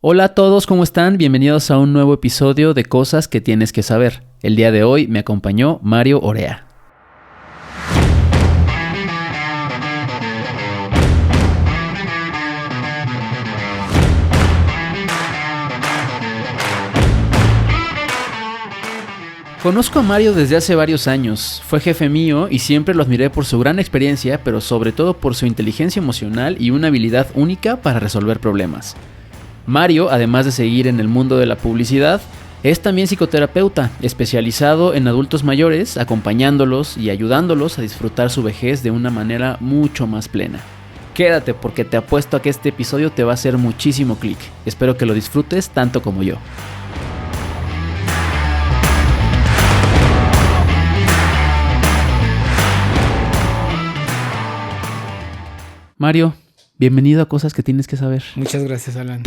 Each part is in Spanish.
Hola a todos, ¿cómo están? Bienvenidos a un nuevo episodio de Cosas que tienes que saber. El día de hoy me acompañó Mario Orea. Conozco a Mario desde hace varios años. Fue jefe mío y siempre lo admiré por su gran experiencia, pero sobre todo por su inteligencia emocional y una habilidad única para resolver problemas. Mario, además de seguir en el mundo de la publicidad, es también psicoterapeuta, especializado en adultos mayores, acompañándolos y ayudándolos a disfrutar su vejez de una manera mucho más plena. Quédate porque te apuesto a que este episodio te va a hacer muchísimo clic. Espero que lo disfrutes tanto como yo. Mario, bienvenido a Cosas que tienes que saber. Muchas gracias, Alan.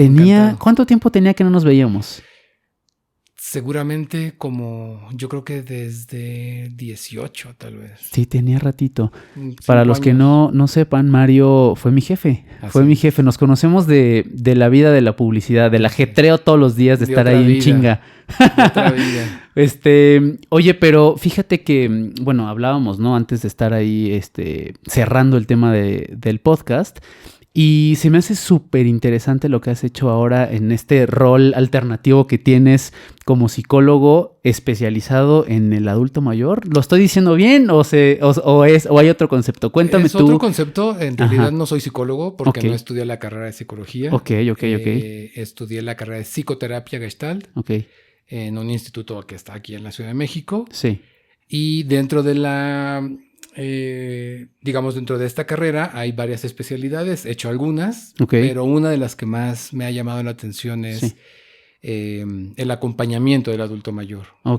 ¿Cuánto tiempo tenía que no nos veíamos? Seguramente yo creo que desde 18 tal vez. Sí, tenía ratito. Para los que no sepan, Mario fue mi jefe. Fue mi jefe. Nos conocemos de la vida de la publicidad, del ajetreo todos los días de estar ahí en chinga. De otra vida. Oye, pero fíjate que, bueno, hablábamos, ¿no? Antes de estar ahí cerrando el tema del podcast. Y se me hace súper interesante lo que has hecho ahora en este rol alternativo que tienes como psicólogo especializado en el adulto mayor. ¿Lo estoy diciendo bien o hay otro concepto? Cuéntame tú. Es otro concepto. En realidad no soy psicólogo porque no estudié la carrera de psicología. Ok. Estudié la carrera de psicoterapia Gestalt en un instituto que está aquí en la Ciudad de México. Sí. Y dentro de dentro de esta carrera hay varias especialidades, he hecho algunas, pero una de las que más me ha llamado la atención es el acompañamiento del adulto mayor, ¿no?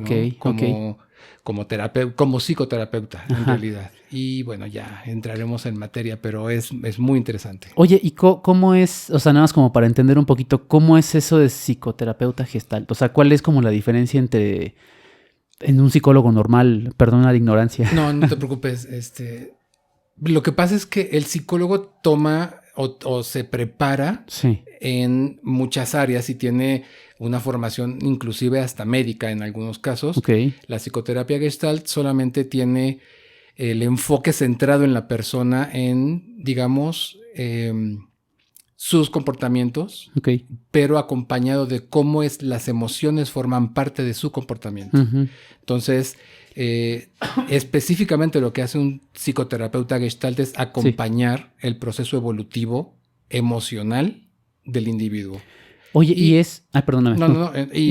Como psicoterapeuta en realidad. Y bueno, ya entraremos en materia, pero es muy interesante. Oye, ¿y cómo es, o sea, nada más como para entender un poquito, cómo es eso de psicoterapeuta gestalt? O sea, ¿cuál es como la diferencia entre en un psicólogo normal? Perdona la ignorancia. No te preocupes. Lo que pasa es que el psicólogo toma o se prepara en muchas áreas y tiene una formación inclusive hasta médica en algunos casos. La psicoterapia Gestalt solamente tiene el enfoque centrado en la persona en, digamos, sus comportamientos, pero acompañado de cómo las emociones forman parte de su comportamiento. Entonces, específicamente lo que hace un psicoterapeuta Gestalt es acompañar el proceso evolutivo emocional del individuo. Oye, perdóname.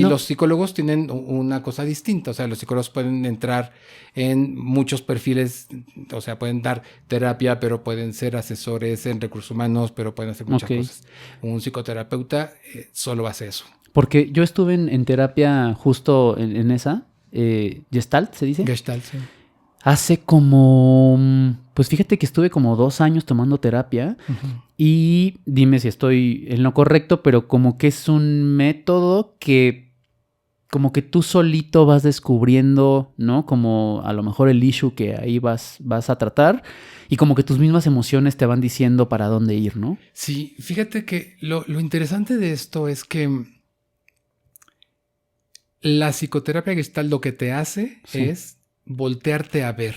Los psicólogos tienen una cosa distinta. O sea, los psicólogos pueden entrar en muchos perfiles. O sea, pueden dar terapia, pero pueden ser asesores en recursos humanos, pero pueden hacer muchas cosas. Un psicoterapeuta solo hace eso. Porque yo estuve en terapia justo en esa. Gestalt, ¿se dice? Gestalt, sí. Hace como... Pues fíjate que estuve como 2 años tomando terapia. Y dime si estoy en lo correcto, pero como que es un método que como que tú solito vas descubriendo, ¿no? Como a lo mejor el issue que ahí vas a tratar y como que tus mismas emociones te van diciendo para dónde ir, ¿no? Sí, fíjate que lo interesante de esto es que la psicoterapia Gestalt lo que te hace es voltearte a ver,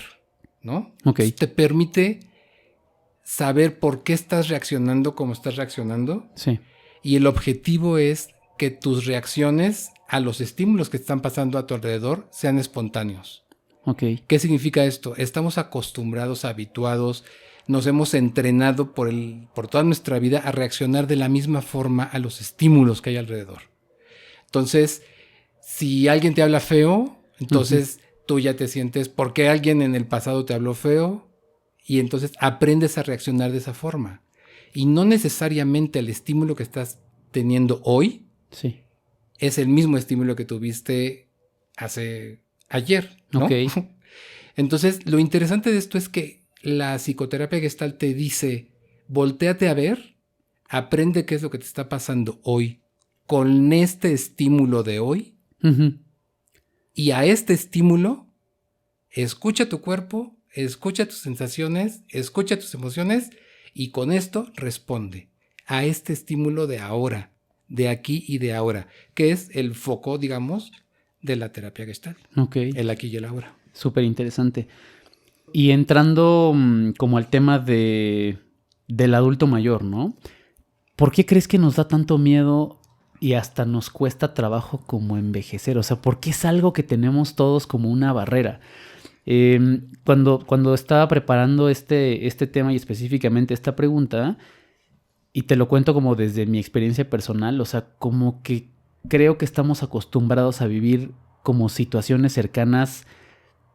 ¿no? Te permite saber por qué estás reaccionando como estás reaccionando. Y el objetivo es que tus reacciones a los estímulos que están pasando a tu alrededor sean espontáneos. ¿Qué significa esto? Estamos acostumbrados, habituados, nos hemos entrenado por toda nuestra vida a reaccionar de la misma forma a los estímulos que hay alrededor. Entonces, si alguien te habla feo, entonces tú ya te sientes, ¿por qué alguien en el pasado te habló feo? Y entonces aprendes a reaccionar de esa forma. Y no necesariamente el estímulo que estás teniendo hoy es el mismo estímulo que tuviste ayer, ¿no? Entonces, lo interesante de esto es que la psicoterapia Gestalt te dice, voltéate a ver, aprende qué es lo que te está pasando hoy con este estímulo de hoy. Y a este estímulo, escucha tu cuerpo, escucha tus sensaciones, escucha tus emociones y con esto responde a este estímulo de ahora, de aquí y de ahora, que es el foco, digamos, de la terapia Gestalt. Okay. El aquí y el ahora. Súper interesante. Y entrando como al tema del adulto mayor, ¿no? ¿Por qué crees que nos da tanto miedo y hasta nos cuesta trabajo como envejecer? O sea, ¿por qué es algo que tenemos todos como una barrera? Cuando estaba preparando este tema y específicamente esta pregunta, y te lo cuento como desde mi experiencia personal, o sea, como que creo que estamos acostumbrados a vivir como situaciones cercanas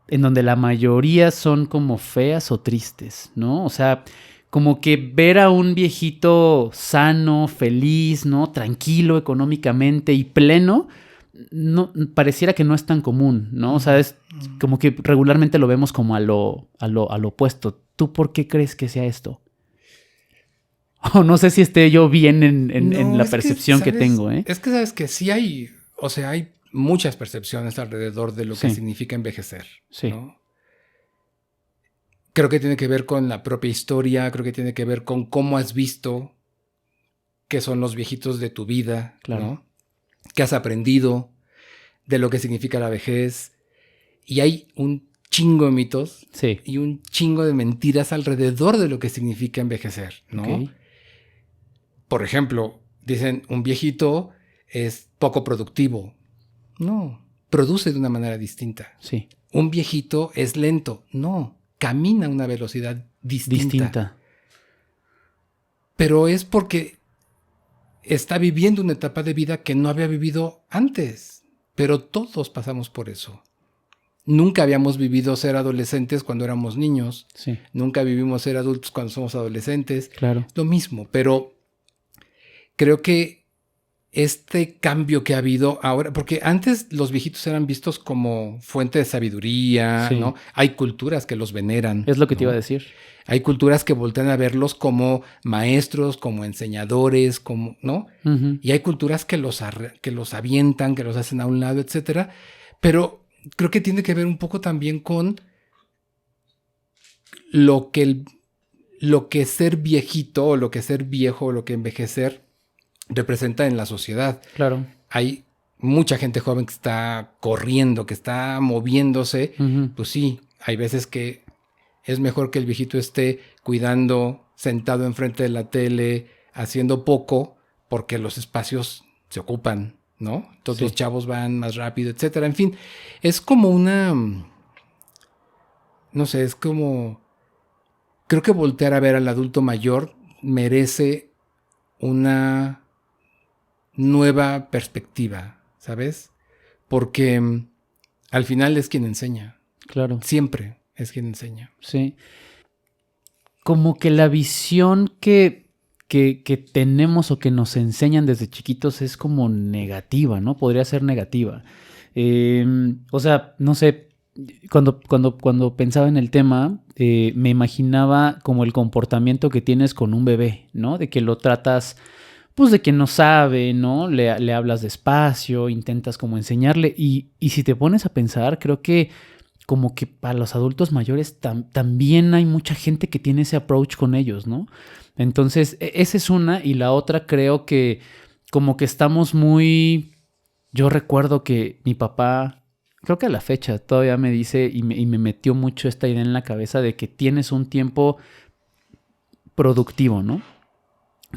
en donde la mayoría son como feas o tristes, ¿no? O sea, como que ver a un viejito sano, feliz, ¿no? Tranquilo económicamente y pleno, no, pareciera que no es tan común, ¿no? O sea, es como que regularmente lo vemos como a lo opuesto. ¿Tú por qué crees que sea esto? O no sé si esté yo bien en la percepción que tengo, ¿eh? Es que sabes que sí hay, o sea, hay muchas percepciones alrededor de lo que significa envejecer, sí, ¿no? Creo que tiene que ver con la propia historia, creo que tiene que ver con cómo has visto qué son los viejitos de tu vida, claro, ¿no? Qué has aprendido de lo que significa la vejez. Y hay un chingo de mitos y un chingo de mentiras alrededor de lo que significa envejecer, ¿no? Okay. Por ejemplo, dicen un viejito es poco productivo. No, produce de una manera distinta. Sí. Un viejito es lento. No, camina a una velocidad distinta. Pero es porque está viviendo una etapa de vida que no había vivido antes. Pero todos pasamos por eso. Nunca habíamos vivido ser adolescentes cuando éramos niños. Sí. Nunca vivimos ser adultos cuando somos adolescentes. Claro. Lo mismo, pero creo que este cambio que ha habido ahora, porque antes los viejitos eran vistos como fuente de sabiduría, ¿no? Hay culturas que los veneran. Es lo que te iba a decir. Hay culturas que voltean a verlos como maestros, como enseñadores, como, ¿no? Uh-huh. Y hay culturas que los avientan, que los hacen a un lado, etcétera. Pero creo que tiene que ver un poco también con lo que ser viejito, o lo que ser viejo, o lo que envejecer representa en la sociedad. Claro. Hay mucha gente joven que está corriendo, que está moviéndose. Uh-huh. Pues sí, hay veces que es mejor que el viejito esté cuidando, sentado enfrente de la tele, haciendo poco, porque los espacios se ocupan, ¿no? Todos los chavos van más rápido, etcétera. En fin, es como una... No sé, es como... Creo que voltear a ver al adulto mayor merece una nueva perspectiva, ¿sabes? Porque al final es quien enseña. Claro. Siempre es quien enseña. Sí. Como que la visión que tenemos o que nos enseñan desde chiquitos es como negativa, ¿no? Podría ser negativa. O sea, no sé, cuando pensaba en el tema, me imaginaba como el comportamiento que tienes con un bebé, ¿no? De que lo tratas... pues de que no sabe, ¿no? Le hablas despacio, intentas como enseñarle. Y si te pones a pensar, creo que como que para los adultos mayores también hay mucha gente que tiene ese approach con ellos, ¿no? Entonces, esa es una. Y la otra creo que como que estamos muy... Yo recuerdo que mi papá, creo que a la fecha todavía me dice y me metió mucho esta idea en la cabeza de que tienes un tiempo productivo, ¿no?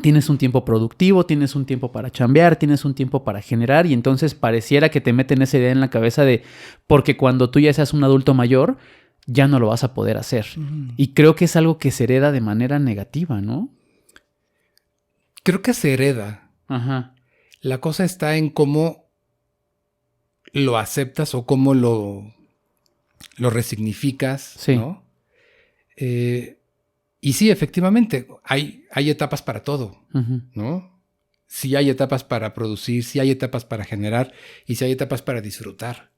Tienes un tiempo productivo, tienes un tiempo para chambear, tienes un tiempo para generar y entonces pareciera que te meten esa idea en la cabeza de porque cuando tú ya seas un adulto mayor ya no lo vas a poder hacer. Uh-huh. Y creo que es algo que se hereda de manera negativa, ¿no? Creo que se hereda. Ajá. La cosa está en cómo lo aceptas o cómo lo resignificas, sí. ¿no? Y sí, efectivamente, hay etapas para todo, uh-huh. ¿no? Sí hay etapas para producir, sí hay etapas para generar y sí hay etapas para disfrutar.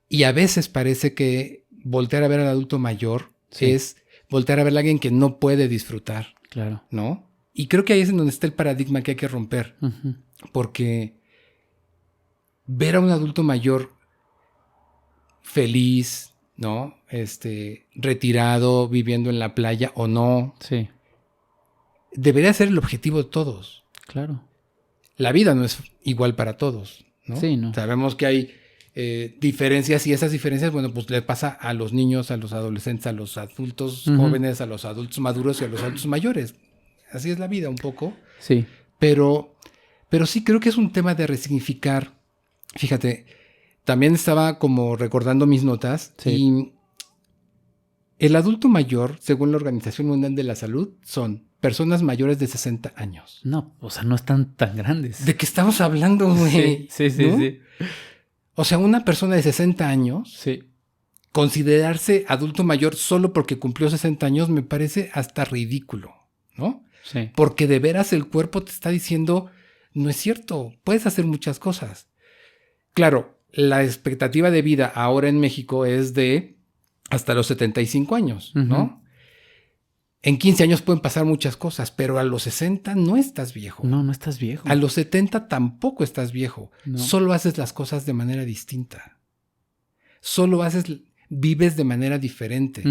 Y a veces parece que voltear a ver al adulto mayor es voltear a ver a alguien que no puede disfrutar, claro, ¿no? Y creo que ahí es en donde está el paradigma que hay que romper, uh-huh. Porque ver a un adulto mayor feliz, ¿no? Retirado, viviendo en la playa o no. Sí. Debería ser el objetivo de todos. Claro. la vida no es igual para todos, ¿no? Sí, ¿no? Sabemos que hay diferencias y esas diferencias, bueno, pues le pasa a los niños, a los adolescentes, a los adultos jóvenes, a los adultos maduros y a los adultos mayores. Así es la vida un poco. Sí. Pero sí creo que es un tema de resignificar. Fíjate, también estaba como recordando mis notas y el adulto mayor, según la Organización Mundial de la Salud, son personas mayores de 60 años. No, o sea, no están tan grandes. ¿De qué estamos hablando, güey? Sí. ¿No? O sea, una persona de 60 años, considerarse adulto mayor solo porque cumplió 60 años me parece hasta ridículo, ¿no? Sí. Porque de veras el cuerpo te está diciendo, no es cierto, puedes hacer muchas cosas. Claro, la expectativa de vida ahora en México es de hasta los 75 años, ¿no? En 15 años pueden pasar muchas cosas, pero a los 60 no estás viejo. No estás viejo. A los 70 tampoco estás viejo. No. Solo haces las cosas de manera distinta. Vives de manera diferente.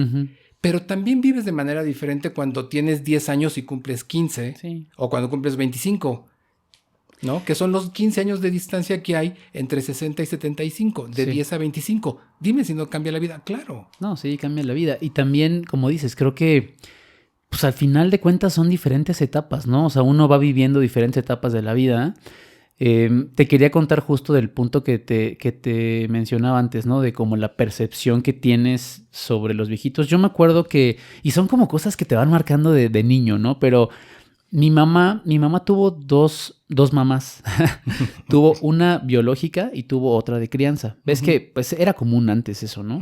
Pero también vives de manera diferente cuando tienes 10 años y cumples 15. O cuando cumples 25. ¿No? Que son los 15 años de distancia que hay entre 60 y 75. De 10 a 25. Dime si no cambia la vida. Claro. No, sí, cambia la vida. Y también, como dices, creo que pues al final de cuentas son diferentes etapas, ¿no? O sea, uno va viviendo diferentes etapas de la vida. Te quería contar justo del punto que te mencionaba antes, ¿no? De como la percepción que tienes sobre los viejitos. Yo me acuerdo que, y son como cosas que te van marcando de niño, ¿no? Pero mi mamá tuvo dos mamás. Tuvo una biológica y tuvo otra de crianza. ¿Ves que pues era común antes eso, no?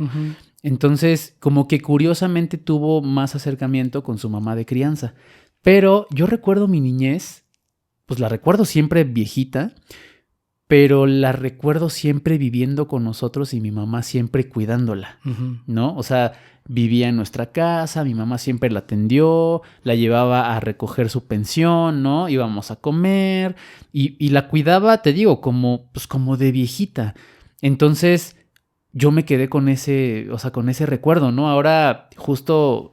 Entonces, como que curiosamente tuvo más acercamiento con su mamá de crianza. Pero yo recuerdo mi niñez, pues la recuerdo siempre viejita, pero la recuerdo siempre viviendo con nosotros y mi mamá siempre cuidándola, ¿no? O sea, vivía en nuestra casa, mi mamá siempre la atendió, la llevaba a recoger su pensión, ¿no? Íbamos a comer y la cuidaba, te digo, como de viejita. Entonces yo me quedé con ese recuerdo, ¿no? Ahora justo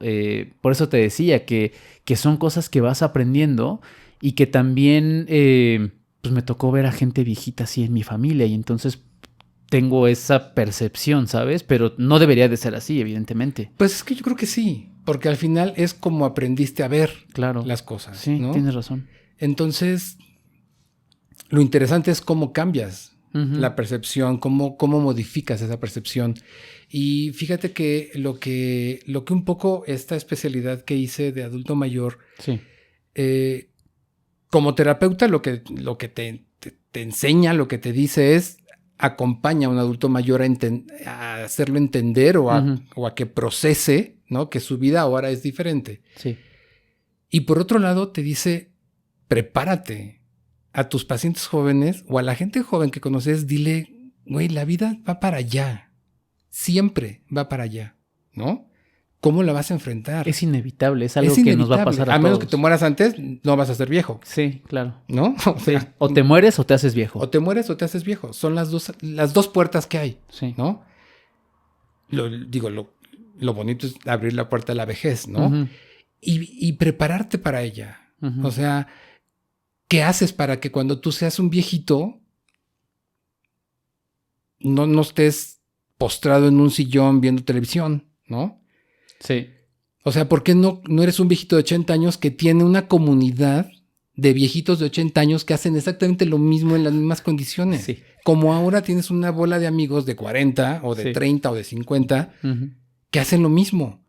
por eso te decía que son cosas que vas aprendiendo y que también pues me tocó ver a gente viejita así en mi familia y entonces tengo esa percepción, ¿sabes? Pero no debería de ser así, evidentemente. Pues es que yo creo que sí, porque al final es como aprendiste a ver las cosas. Sí, ¿no? Tienes razón. Entonces, lo interesante es cómo cambias la percepción, cómo modificas esa percepción. Y fíjate que lo que un poco esta especialidad que hice de adulto mayor, como terapeuta, lo que te enseña, lo que te dice es acompaña a un adulto mayor a hacerlo entender o a que procese, ¿no? Que su vida ahora es diferente. Sí. Y por otro lado te dice, prepárate. A tus pacientes jóvenes o a la gente joven que conoces, dile, güey, la vida va para allá. Siempre va para allá, ¿no? ¿Cómo la vas a enfrentar? Es inevitable, es algo que nos va a pasar a todos. A menos que te mueras antes, no vas a ser viejo. Sí, claro. ¿No? O sea, o te mueres o te haces viejo. O te mueres o te haces viejo. Son las dos puertas que hay, ¿no? Lo bonito es abrir la puerta a la vejez, ¿no? Y prepararte para ella. O sea, ¿qué haces para que cuando tú seas un viejito no estés postrado en un sillón viendo televisión, ¿no? Sí. O sea, ¿por qué no eres un viejito de 80 años que tiene una comunidad de viejitos de 80 años que hacen exactamente lo mismo en las mismas condiciones? Sí. Como ahora tienes una bola de amigos de 40 o de 30 o de 50 que hacen lo mismo.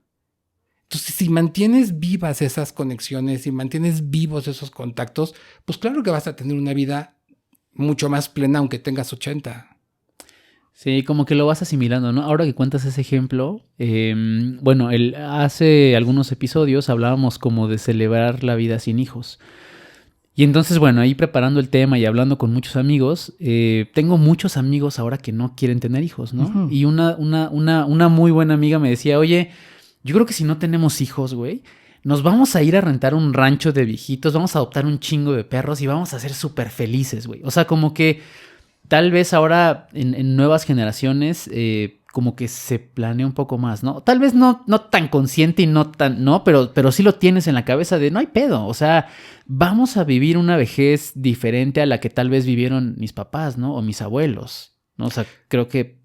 Entonces, si mantienes vivas esas conexiones, si mantienes vivos esos contactos, pues claro que vas a tener una vida mucho más plena aunque tengas 80. Sí, como que lo vas asimilando, ¿no? Ahora que cuentas ese ejemplo, hace algunos episodios hablábamos como de celebrar la vida sin hijos. Y entonces, bueno, ahí preparando el tema y hablando con muchos amigos, tengo muchos amigos ahora que no quieren tener hijos, ¿no? Y una muy buena amiga me decía, oye, yo creo que si no tenemos hijos, güey, nos vamos a ir a rentar un rancho de viejitos, vamos a adoptar un chingo de perros y vamos a ser súper felices, güey. O sea, como que tal vez ahora en nuevas generaciones como que se planea un poco más, ¿no? Tal vez no tan consciente y no tan, ¿no? Pero sí lo tienes en la cabeza de no hay pedo. O sea, vamos a vivir una vejez diferente a la que tal vez vivieron mis papás, ¿no? O mis abuelos, ¿no? O sea, creo que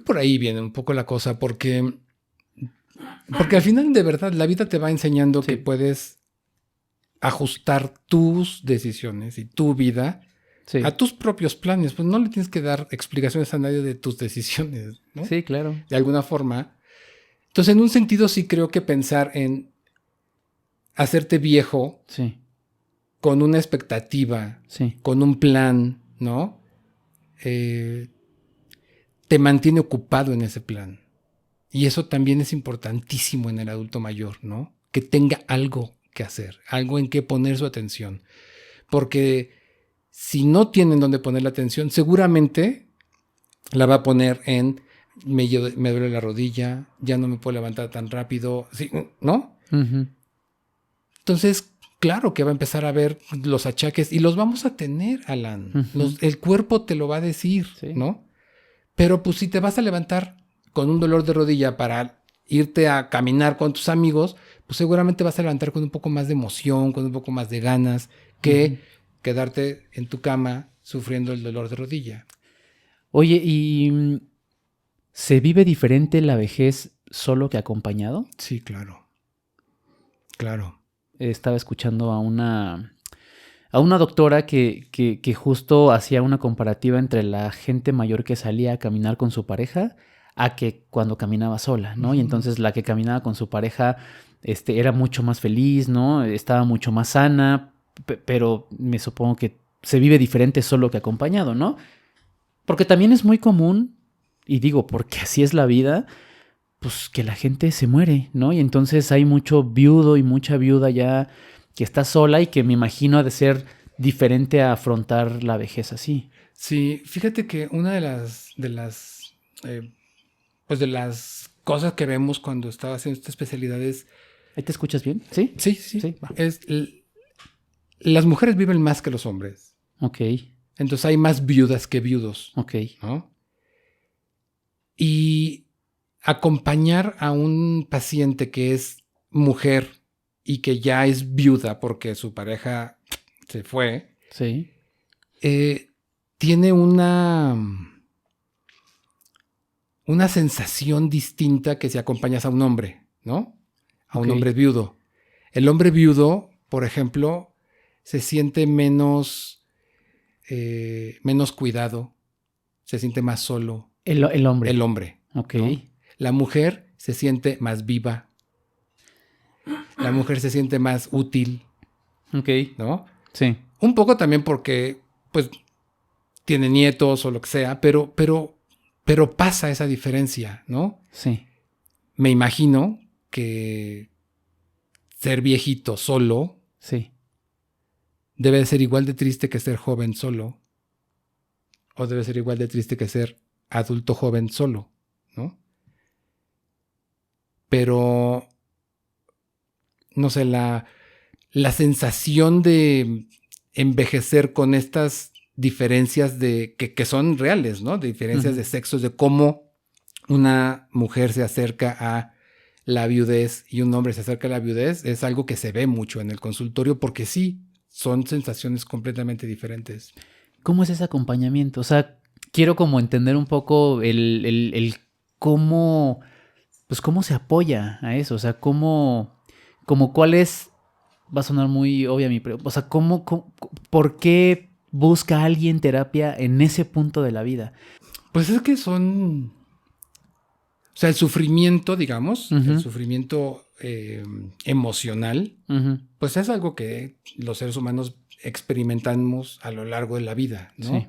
por ahí viene un poco la cosa, porque al final, de verdad, la vida te va enseñando que puedes ajustar tus decisiones y tu vida a tus propios planes. Pues no le tienes que dar explicaciones a nadie de tus decisiones, ¿no? Sí, claro. De alguna forma. Entonces, en un sentido, sí creo que pensar en hacerte viejo con una expectativa, con un plan, ¿no? Te mantiene ocupado en ese plan. Y eso también es importantísimo en el adulto mayor, ¿no? Que tenga algo que hacer, algo en que poner su atención. Porque si no tienen dónde poner la atención, seguramente la va a poner en me duele la rodilla, ya no me puedo levantar tan rápido, ¿sí? ¿No? Uh-huh. Entonces, claro que va a empezar a ver los achaques y los vamos a tener, Alan. Uh-huh. El cuerpo te lo va a decir, ¿no? Pero pues si te vas a levantar con un dolor de rodilla para irte a caminar con tus amigos, pues seguramente vas a levantar con un poco más de emoción, con un poco más de ganas, que quedarte en tu cama sufriendo el dolor de rodilla. Oye, ¿y se vive diferente la vejez solo que acompañado? Sí, claro. Claro. Estaba escuchando a una doctora que justo hacía una comparativa entre la gente mayor que salía a caminar con su pareja a que cuando caminaba sola, ¿no? Uh-huh. Y entonces la que caminaba con su pareja era mucho más feliz, ¿no? Estaba mucho más sana, pero me supongo que se vive diferente solo que acompañado, ¿no? Porque también es muy común, y digo, porque así es la vida, pues que la gente se muere, ¿no? Y entonces hay mucho viudo y mucha viuda ya que está sola y que me imagino ha de ser diferente a afrontar la vejez así. Sí, fíjate que una de las cosas que vemos cuando estaba haciendo esta especialidad es... ¿Ahí te escuchas bien? ¿Sí? Sí. Las mujeres viven más que los hombres. Ok. Entonces hay más viudas que viudos. Ok. ¿No? Y acompañar a un paciente que es mujer y que ya es viuda porque su pareja se fue, sí, tiene una sensación distinta que si acompañas a un hombre, ¿no? A un hombre viudo. El hombre viudo, por ejemplo, se siente menos cuidado, se siente más solo. El hombre. El hombre. Ok. ¿No? La mujer se siente más viva. La mujer se siente más útil. Ok. ¿No? Sí. Un poco también porque, pues, tiene nietos o lo que sea, pero pasa esa diferencia, ¿no? Sí. Me imagino que ser viejito solo debe de ser igual de triste que ser joven solo. O debe ser igual de triste que ser adulto joven solo, ¿no? Pero, no sé, la sensación de envejecer con estas diferencias que son reales, ¿no? De diferencias de sexos, de cómo una mujer se acerca a la viudez y un hombre se acerca a la viudez, es algo que se ve mucho en el consultorio porque sí, son sensaciones completamente diferentes. ¿Cómo es ese acompañamiento? O sea, quiero como entender un poco el cómo, pues cómo se apoya a eso, o sea, como cuál es, va a sonar muy obvia mi pregunta, o sea, ¿por qué busca alguien terapia en ese punto de la vida? Pues es que son, o sea, el sufrimiento, digamos, el sufrimiento emocional, pues es algo que los seres humanos experimentamos a lo largo de la vida, ¿no? Sí.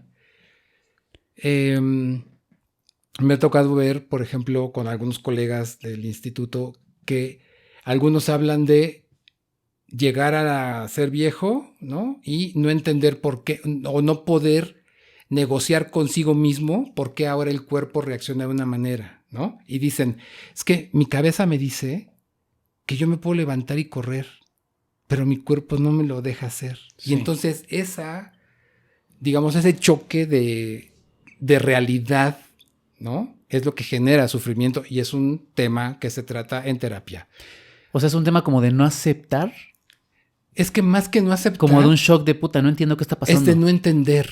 Me ha tocado ver, por ejemplo, con algunos colegas del instituto que algunos hablan de llegar a ser viejo, ¿no? Y no entender por qué, o no poder negociar consigo mismo por qué ahora el cuerpo reacciona de una manera, ¿no? Y dicen, es que mi cabeza me dice que yo me puedo levantar y correr, pero mi cuerpo no me lo deja hacer. Sí. Y entonces ese choque de realidad, ¿no? Es lo que genera sufrimiento y es un tema que se trata en terapia. O sea, es un tema como de no aceptar. Es que más que no aceptar... Como de un shock de puta, no entiendo qué está pasando. Es de no entender.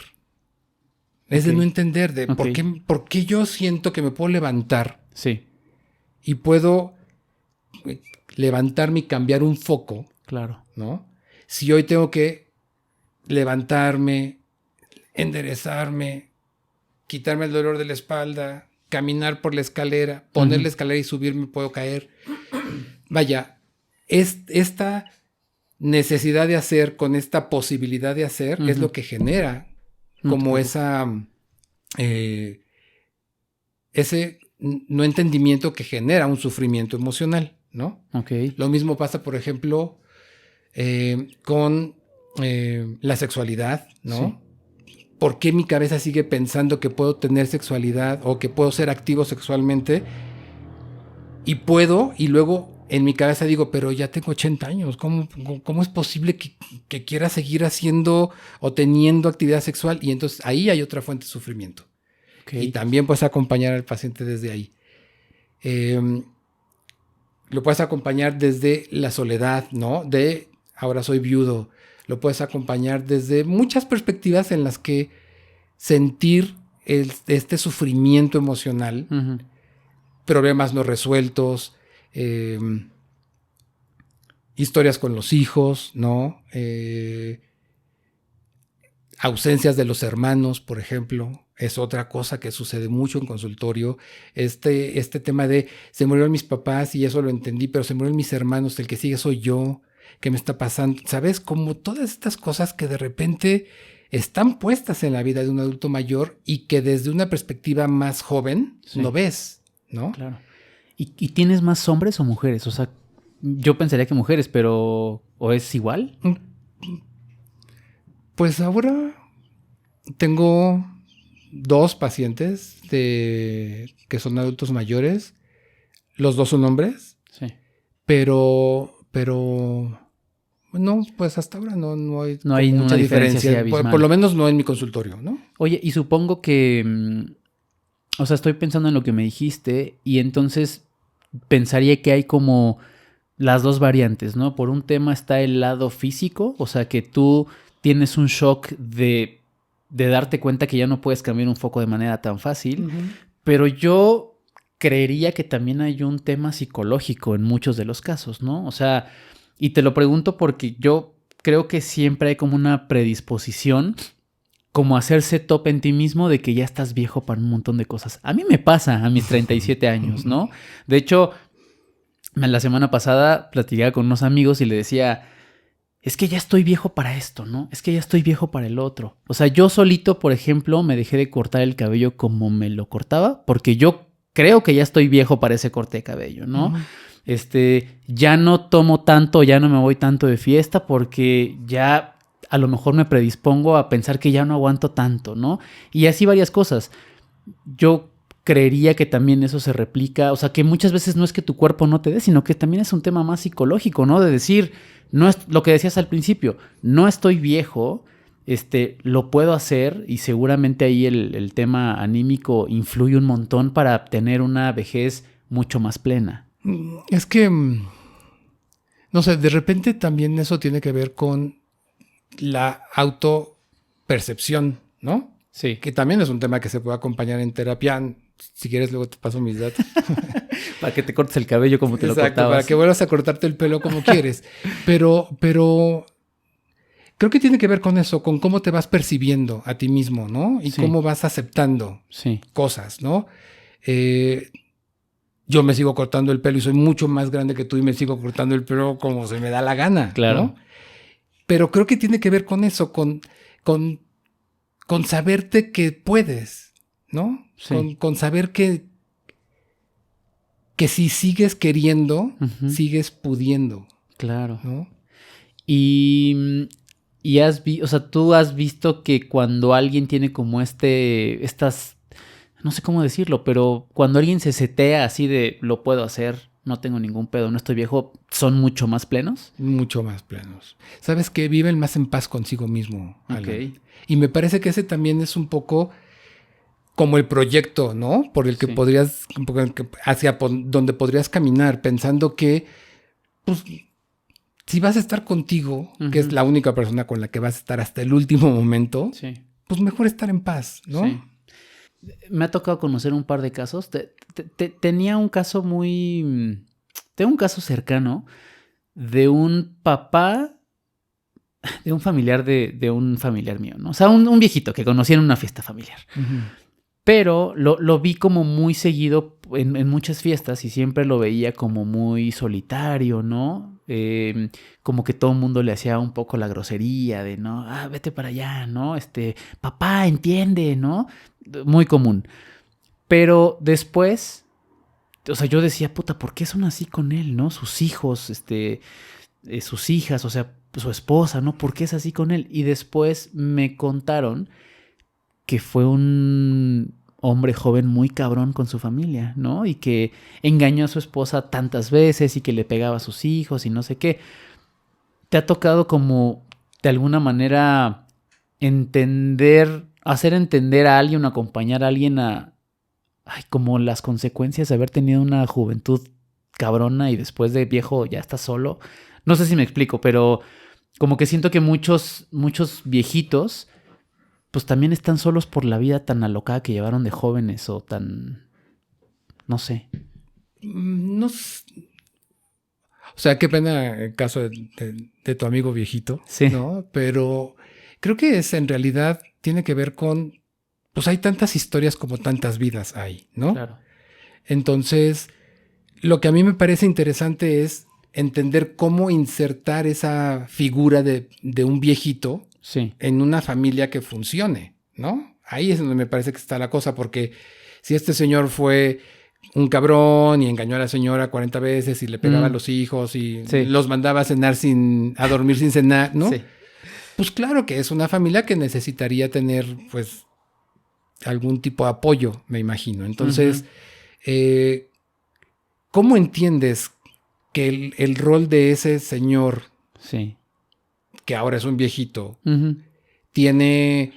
Es de no entender de Ok. por qué yo siento que me puedo levantar Sí, y puedo levantarme y cambiar un foco, claro. ¿no? Si hoy tengo que levantarme, enderezarme, quitarme el dolor de la espalda, caminar por la escalera, poner la escalera y subirme, puedo caer. Vaya, esta necesidad de hacer con esta posibilidad de hacer es lo que genera como ese no entendimiento que genera un sufrimiento emocional, ¿no? Ok. Lo mismo pasa, por ejemplo, con la sexualidad, ¿no? Sí. ¿Por qué mi cabeza sigue pensando que puedo tener sexualidad o que puedo ser activo sexualmente? Y puedo, y luego en mi cabeza digo, pero ya tengo 80 años, ¿cómo es posible que quiera seguir haciendo o teniendo actividad sexual? Y entonces ahí hay otra fuente de sufrimiento. Okay. Y también puedes acompañar al paciente desde ahí. Lo puedes acompañar desde la soledad, ¿no? De ahora soy viudo. Lo puedes acompañar desde muchas perspectivas en las que sentir este sufrimiento emocional, problemas no resueltos, historias con los hijos, ¿no? Ausencias de los hermanos, por ejemplo, es otra cosa que sucede mucho en consultorio. Este tema de se murieron mis papás y eso lo entendí, pero se murieron mis hermanos, el que sigue soy yo, ¿qué me está pasando? ¿Sabes? Como todas estas cosas que de repente están puestas en la vida de un adulto mayor y que desde una perspectiva más joven no ves, ¿no? Claro. ¿Y tienes más hombres o mujeres? O sea, yo pensaría que mujeres, pero ¿o es igual? Pues ahora tengo 2 pacientes que son adultos mayores. Los 2 son hombres. Sí. Pero no, pues hasta ahora no hay mucha diferencia. Por lo menos no en mi consultorio, ¿no? Oye, y supongo que, o sea, estoy pensando en lo que me dijiste y entonces pensaría que hay como las 2 variantes, ¿no? Por un tema está el lado físico, o sea, que tú tienes un shock de darte cuenta que ya no puedes cambiar un foco de manera tan fácil, pero yo creería que también hay un tema psicológico en muchos de los casos, ¿no? O sea, y te lo pregunto porque yo creo que siempre hay como una predisposición como hacerse top en ti mismo de que ya estás viejo para un montón de cosas. A mí me pasa a mis 37 años, ¿no? De hecho, la semana pasada platicaba con unos amigos y le decía, es que ya estoy viejo para esto, ¿no? Es que ya estoy viejo para el otro. O sea, yo solito, por ejemplo, me dejé de cortar el cabello como me lo cortaba, porque yo creo que ya estoy viejo para ese corte de cabello, ¿no? Ya no tomo tanto, ya no me voy tanto de fiesta, porque ya a lo mejor me predispongo a pensar que ya no aguanto tanto, ¿no? Y así varias cosas. Yo creería que también eso se replica, o sea, que muchas veces no es que tu cuerpo no te dé, sino que también es un tema más psicológico, ¿no? De decir, no es lo que decías al principio, no estoy viejo, lo puedo hacer y seguramente ahí el tema anímico influye un montón para tener una vejez mucho más plena. Es que, no sé, de repente también eso tiene que ver con la autopercepción, ¿no? Sí. Que también es un tema que se puede acompañar en terapia. Si quieres, luego te paso mis datos. Para que te cortes el cabello como te lo cortabas. Para que vuelvas a cortarte el pelo como quieres. Pero creo que tiene que ver con eso, con cómo te vas percibiendo a ti mismo, ¿no? Y cómo vas aceptando cosas, ¿no? Yo me sigo cortando el pelo y soy mucho más grande que tú y me sigo cortando el pelo como se me da la gana, claro, ¿no? Pero creo que tiene que ver con eso, con saberte que puedes, ¿no? Sí. Con saber que si sigues queriendo, sigues pudiendo. Claro. ¿No? Y o sea, tú has visto que cuando alguien tiene como estas, no sé cómo decirlo, pero cuando alguien se setea así de lo puedo hacer, no tengo ningún pedo, no estoy viejo, ¿son mucho más plenos? Mucho más plenos. ¿Sabes qué? Viven más en paz consigo mismo, Alan. Okay. Y me parece que ese también es un poco como el proyecto, ¿no? Por el que podrías, hacia donde podrías caminar, pensando que, pues, si vas a estar contigo, que es la única persona con la que vas a estar hasta el último momento, pues mejor estar en paz, ¿no? Sí. Me ha tocado conocer un par de casos. Tenía un caso tengo un caso cercano de un papá, de un familiar de un familiar mío, ¿no? O sea, un viejito que conocí en una fiesta familiar. Pero lo vi como muy seguido en muchas fiestas y siempre lo veía como muy solitario, ¿no? Como que todo el mundo le hacía un poco la grosería de, ¿no? Vete para allá, ¿no? Papá, entiende, ¿no? Muy común. Pero después, o sea, yo decía, puta, ¿por qué son así con él, no? Sus hijos, sus hijas, o sea, su esposa, ¿no? ¿Por qué es así con él? Y después me contaron que fue un hombre joven muy cabrón con su familia, ¿no? Y que engañó a su esposa tantas veces y que le pegaba a sus hijos y no sé qué. ¿Te ha tocado como, de alguna manera, hacer entender a alguien, acompañar a alguien como las consecuencias de haber tenido una juventud cabrona y después de viejo ya estás solo? No sé si me explico, pero como que siento que muchos viejitos pues también están solos por la vida tan alocada que llevaron de jóvenes o tan... no sé. No, o sea, qué pena el caso de tu amigo viejito, ¿no? Pero creo que en realidad tiene que ver con, pues hay tantas historias como tantas vidas hay, ¿no? Claro. Entonces, lo que a mí me parece interesante es entender cómo insertar esa figura de un viejito en una familia que funcione, ¿no? Ahí es donde me parece que está la cosa, porque si este señor fue un cabrón y engañó a la señora 40 veces y le pegaba a los hijos y los mandaba a dormir sin cenar, ¿no? Sí. Pues claro que es una familia que necesitaría tener, pues, algún tipo de apoyo, me imagino. Entonces, ¿cómo entiendes que el rol de ese señor, que ahora es un viejito, tiene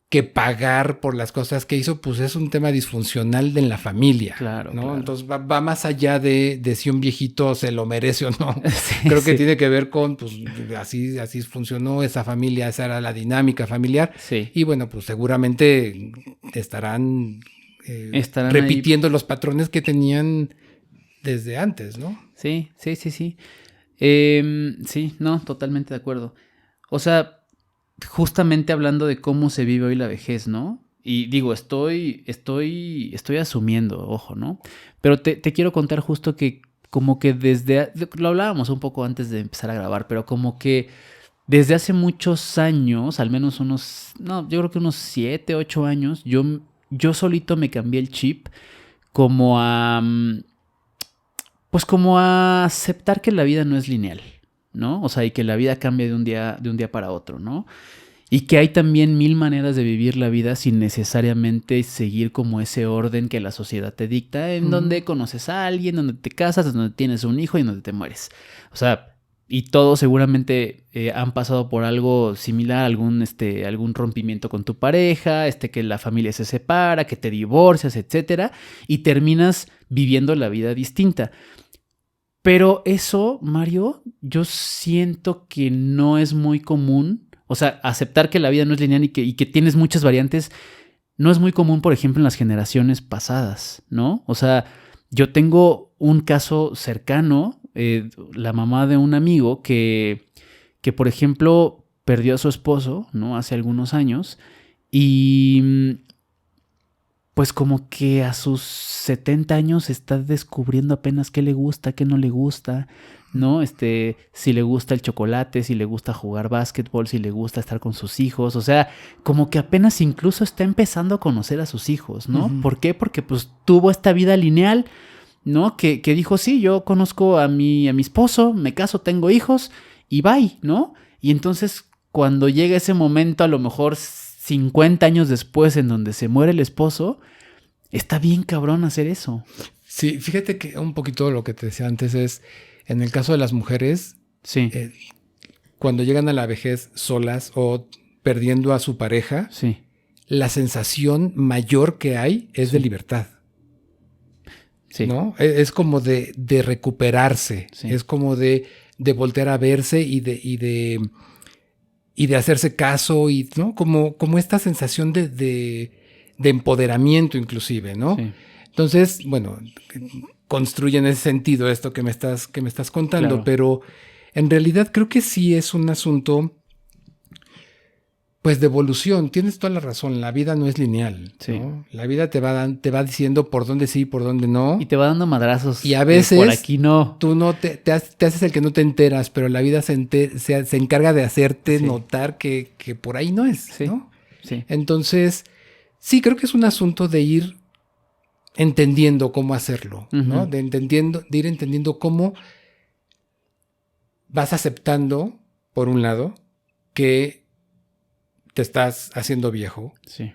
que pagar por las cosas que hizo? Pues es un tema disfuncional en la familia, claro, ¿no? Claro. Entonces va más allá de si un viejito se lo merece o no. Creo que tiene que ver con, pues, así funcionó esa familia, esa era la dinámica familiar. Y bueno, pues seguramente estarán repitiendo ahí los patrones que tenían desde antes, ¿no? Sí. Sí, no, totalmente de acuerdo. O sea, justamente hablando de cómo se vive hoy la vejez, ¿no? Y digo, estoy asumiendo, ojo, ¿no? Pero te quiero contar justo que como que lo hablábamos un poco antes de empezar a grabar, pero como que desde hace muchos años, al menos yo creo que unos 7, 8 años, yo solito me cambié el chip como pues como a aceptar que la vida no es lineal, ¿no? O sea, y que la vida cambia de un día para otro, ¿no? Y que hay también 1000 maneras de vivir la vida sin necesariamente seguir como ese orden que la sociedad te dicta, en donde conoces a alguien, donde te casas, donde tienes un hijo y donde te mueres. O sea, y todos seguramente han pasado por algo similar, algún rompimiento con tu pareja, que la familia se separa, que te divorcias, etcétera, y terminas viviendo la vida distinta. Pero eso, Mario, yo siento que no es muy común. O sea, aceptar que la vida no es lineal y que tienes muchas variantes no es muy común, por ejemplo, en las generaciones pasadas, ¿no? O sea, yo tengo un caso cercano, la mamá de un amigo que, por ejemplo, perdió a su esposo, ¿no? Hace algunos años y pues como que a sus 70 años está descubriendo apenas qué le gusta, qué no le gusta, ¿no? Si le gusta el chocolate, si le gusta jugar básquetbol, si le gusta estar con sus hijos. O sea, como que apenas incluso está empezando a conocer a sus hijos, ¿no? Uh-huh. ¿Por qué? Porque pues tuvo esta vida lineal, ¿no? Que dijo, sí, yo conozco a mi esposo, me caso, tengo hijos y bye, ¿no? Y entonces cuando llega ese momento, a lo mejor 50 años después, en donde se muere el esposo, está bien cabrón hacer eso. Sí, fíjate que un poquito lo que te decía antes es, en el caso de las mujeres, sí. Cuando llegan a la vejez solas o perdiendo a su pareja, sí. la sensación mayor que hay es de libertad. Sí. ¿No? Es como de recuperarse, Sí. es como de voltear a verse y de hacerse caso, y ¿no? Como esta sensación de empoderamiento inclusive, ¿no? Sí. Entonces, bueno, construye en ese sentido esto que me estás contando, Claro. pero en realidad creo que sí es un asunto pues de evolución. Tienes toda la razón, la vida no es lineal, Sí. ¿no? La vida te va diciendo por dónde sí y por dónde no. Y te va dando madrazos. Y a veces por aquí no. Tú no te haces el que no te enteras, pero la vida se encarga de hacerte notar que por ahí no es, Sí. ¿no? Sí. Entonces, sí, creo que es un asunto de ir entendiendo cómo hacerlo, ¿no? De ir entendiendo cómo vas aceptando, por un lado, que te estás haciendo viejo. Sí.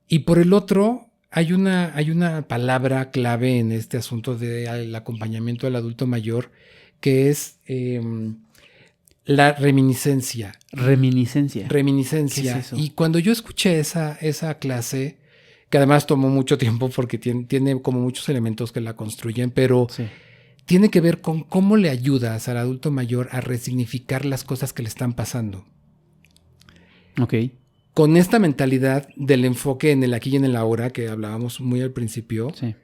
Y por el otro, hay una palabra clave en este asunto del acompañamiento al adulto mayor, que es la reminiscencia. Reminiscencia. Reminiscencia. ¿Qué es eso? Y cuando yo escuché esa clase, que además tomó mucho tiempo porque tiene como muchos elementos que la construyen, pero Sí. tiene que ver con cómo le ayudas al adulto mayor a resignificar las cosas que le están pasando. Ok. Con esta mentalidad del enfoque en el aquí y en el ahora que hablábamos muy al principio, Sí.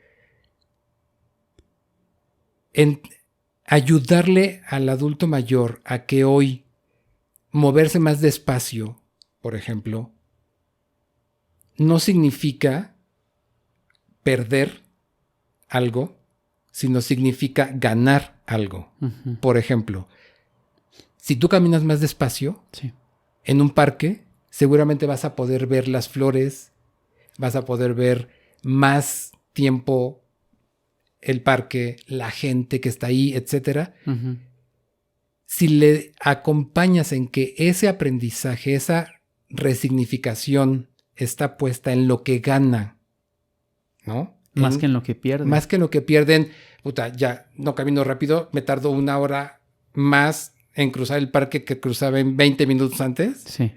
en ayudarle al adulto mayor a que hoy moverse más despacio, por ejemplo, no significa perder algo, sino significa ganar algo. Uh-huh. Por ejemplo, si tú caminas más despacio, Sí. en un parque, seguramente vas a poder ver las flores, vas a poder ver más tiempo el parque, la gente que está ahí, etc. Uh-huh. Si le acompañas en que ese aprendizaje, esa resignificación está puesta en lo que gana, ¿no? Más que en lo que pierde. Más que en lo que pierden, puta, ya no camino rápido, me tardo 1 hora más en cruzar el parque que cruzaba en 20 minutos antes. Sí.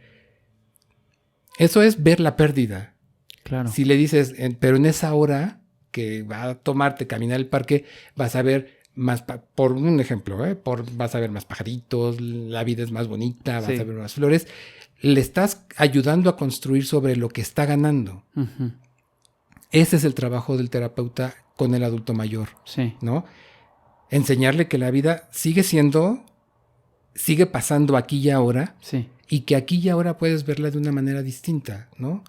Eso es ver la pérdida. Claro. Si le dices, pero en esa hora que va a tomarte caminar el parque, vas a ver más, por un ejemplo, vas a ver más pajaritos, la vida es más bonita, vas a ver más flores. Le estás ayudando a construir sobre lo que está ganando. Uh-huh. Ese es el trabajo del terapeuta con el adulto mayor, sí. ¿no? Enseñarle que la vida sigue pasando aquí y ahora, sí. y que aquí y ahora puedes verla de una manera distinta, ¿no?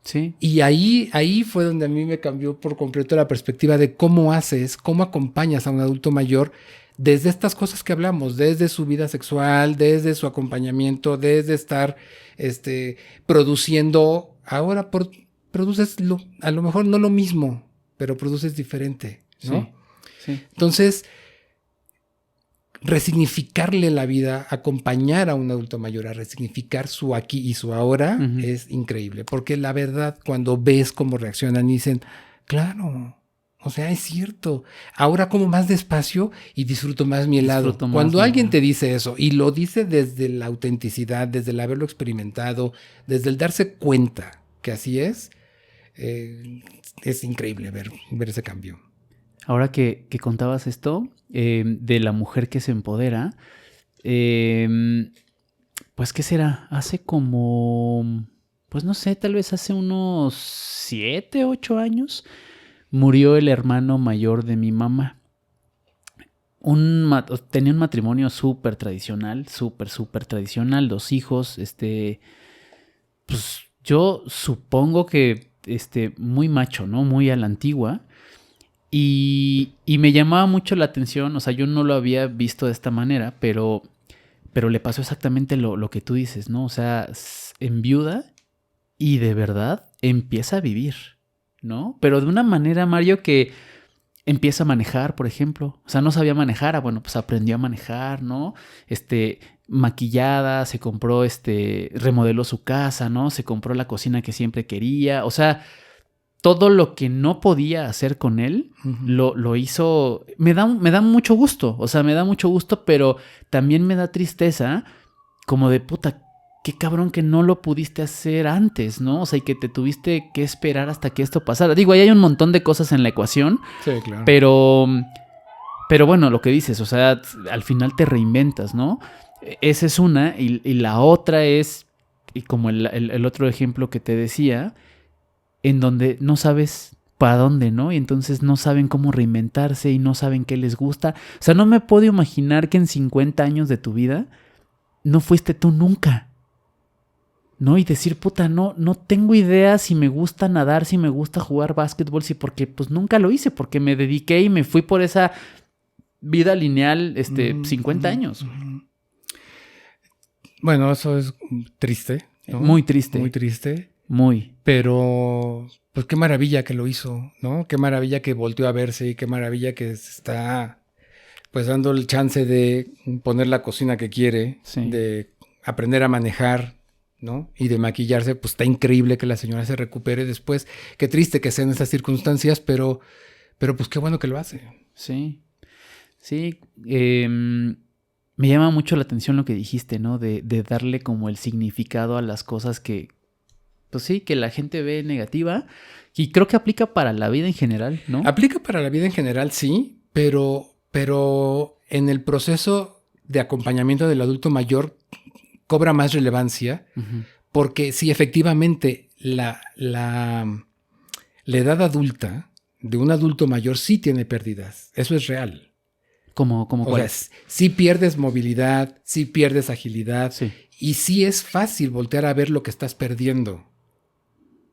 Sí. Y ahí fue donde a mí me cambió por completo la perspectiva de cómo acompañas a un adulto mayor desde estas cosas que hablamos, desde su vida sexual, desde su acompañamiento, desde estar produciendo. Ahora produces a lo mejor no lo mismo, pero produces diferente, ¿no? Sí. Entonces, resignificarle la vida, acompañar a un adulto mayor a resignificar su aquí y su ahora, uh-huh, es increíble. Porque la verdad, cuando ves cómo reaccionan y dicen, claro, o sea, es cierto, ahora como más despacio y disfruto más mi helado. Cuando alguien te dice eso y lo dice desde la autenticidad, desde el haberlo experimentado, desde el darse cuenta que así es increíble ver ese cambio. Ahora que contabas esto, de la mujer que se empodera, pues ¿qué será? Hace como, pues no sé, tal vez hace unos 7, 8 años, murió el hermano mayor de mi mamá. Tenía un matrimonio súper tradicional, súper tradicional, 2 hijos, pues yo supongo que muy macho, ¿no? Muy a la antigua. Y me llamaba mucho la atención, o sea, yo no lo había visto de esta manera, pero le pasó exactamente lo que tú dices, ¿no? O sea, enviuda y de verdad empieza a vivir, ¿no? Pero de una manera, Mario, que empieza a manejar, por ejemplo. O sea, no sabía manejar, bueno, pues aprendió a manejar, ¿no? Maquillada, se compró, remodeló su casa, ¿no? Se compró la cocina que siempre quería, o sea, todo lo que no podía hacer con él, uh-huh, lo hizo. Me da mucho gusto, o sea, me da mucho gusto, pero también me da tristeza como de puta, qué cabrón que no lo pudiste hacer antes, ¿no? O sea, y que te tuviste que esperar hasta que esto pasara. Digo, ahí hay un montón de cosas en la ecuación. Sí, claro. Pero bueno, lo que dices, o sea, al final te reinventas, ¿no? Esa es una. Y la otra es, y como el otro ejemplo que te decía, en donde no sabes para dónde, ¿no? Y entonces no saben cómo reinventarse y no saben qué les gusta. O sea, no me puedo imaginar que en 50 años de tu vida no fuiste tú nunca, ¿no? Y decir, puta, no tengo idea si me gusta nadar, si me gusta jugar básquetbol, si porque pues nunca lo hice, porque me dediqué y me fui por esa vida lineal 50 años. Bueno, eso es triste, ¿no? Muy triste. Muy triste. Muy. Pero, pues qué maravilla que lo hizo, ¿no? Qué maravilla que volteó a verse y qué maravilla que se está, pues, dando el chance de poner la cocina que quiere, sí, de aprender a manejar, ¿no? Y de maquillarse. Pues está increíble que la señora se recupere después. Qué triste que sean esas circunstancias, pero pues qué bueno que lo hace. Sí. Sí. Me llama mucho la atención lo que dijiste, ¿no? De darle como el significado a las cosas que, pues sí, que la gente ve negativa. Y creo que aplica para la vida en general, ¿no? Aplica para la vida en general, sí, pero en el proceso de acompañamiento del adulto mayor cobra más relevancia, uh-huh, porque sí, efectivamente, la edad adulta de un adulto mayor sí tiene pérdidas. Eso es real. ¿Cómo cuál? O sea, sí pierdes movilidad, sí pierdes agilidad, sí, y sí es fácil voltear a ver lo que estás perdiendo.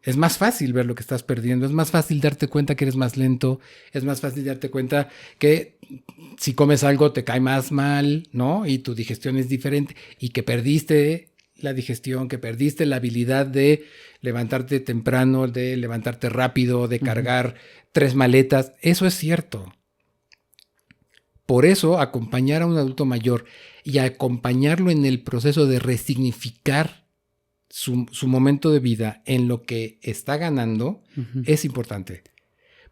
Es más fácil ver lo que estás perdiendo, es más fácil darte cuenta que eres más lento, es más fácil darte cuenta que si comes algo te cae más mal, ¿no? Y tu digestión es diferente y que perdiste la digestión, que perdiste la habilidad de levantarte temprano, de levantarte rápido, de cargar 3 maletas. Eso es cierto. Por eso, acompañar a un adulto mayor y acompañarlo en el proceso de resignificar su momento de vida en lo que está ganando, uh-huh, es importante.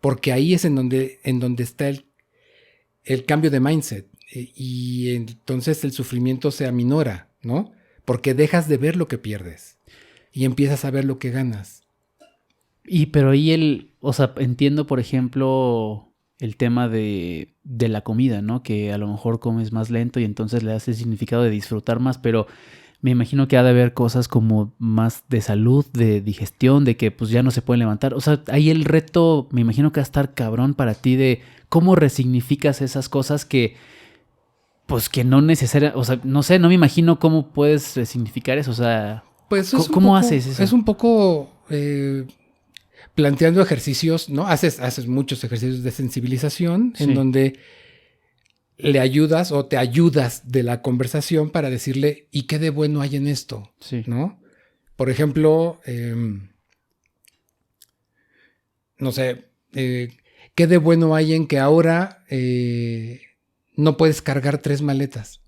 Porque ahí es en donde está el cambio de mindset. Y entonces el sufrimiento se aminora, ¿no? Porque dejas de ver lo que pierdes y empiezas a ver lo que ganas. Pero ahí o sea, entiendo, por ejemplo, el tema de la comida, ¿no? Que a lo mejor comes más lento y entonces le das el significado de disfrutar más, pero me imagino que ha de haber cosas como más de salud, de digestión, de que pues ya no se pueden levantar. O sea, ahí el reto me imagino que va a estar cabrón para ti de cómo resignificas esas cosas que pues que no necesariamente, o sea, no sé, no me imagino cómo puedes resignificar eso, o sea, pues ¿cómo haces eso? Es un poco planteando ejercicios, ¿no? Haces muchos ejercicios de sensibilización, sí, en donde le ayudas o te ayudas de la conversación para decirle, ¿y qué de bueno hay en esto? Sí. ¿No? Por ejemplo, no sé, ¿qué de bueno hay en que ahora no puedes cargar 3 maletas?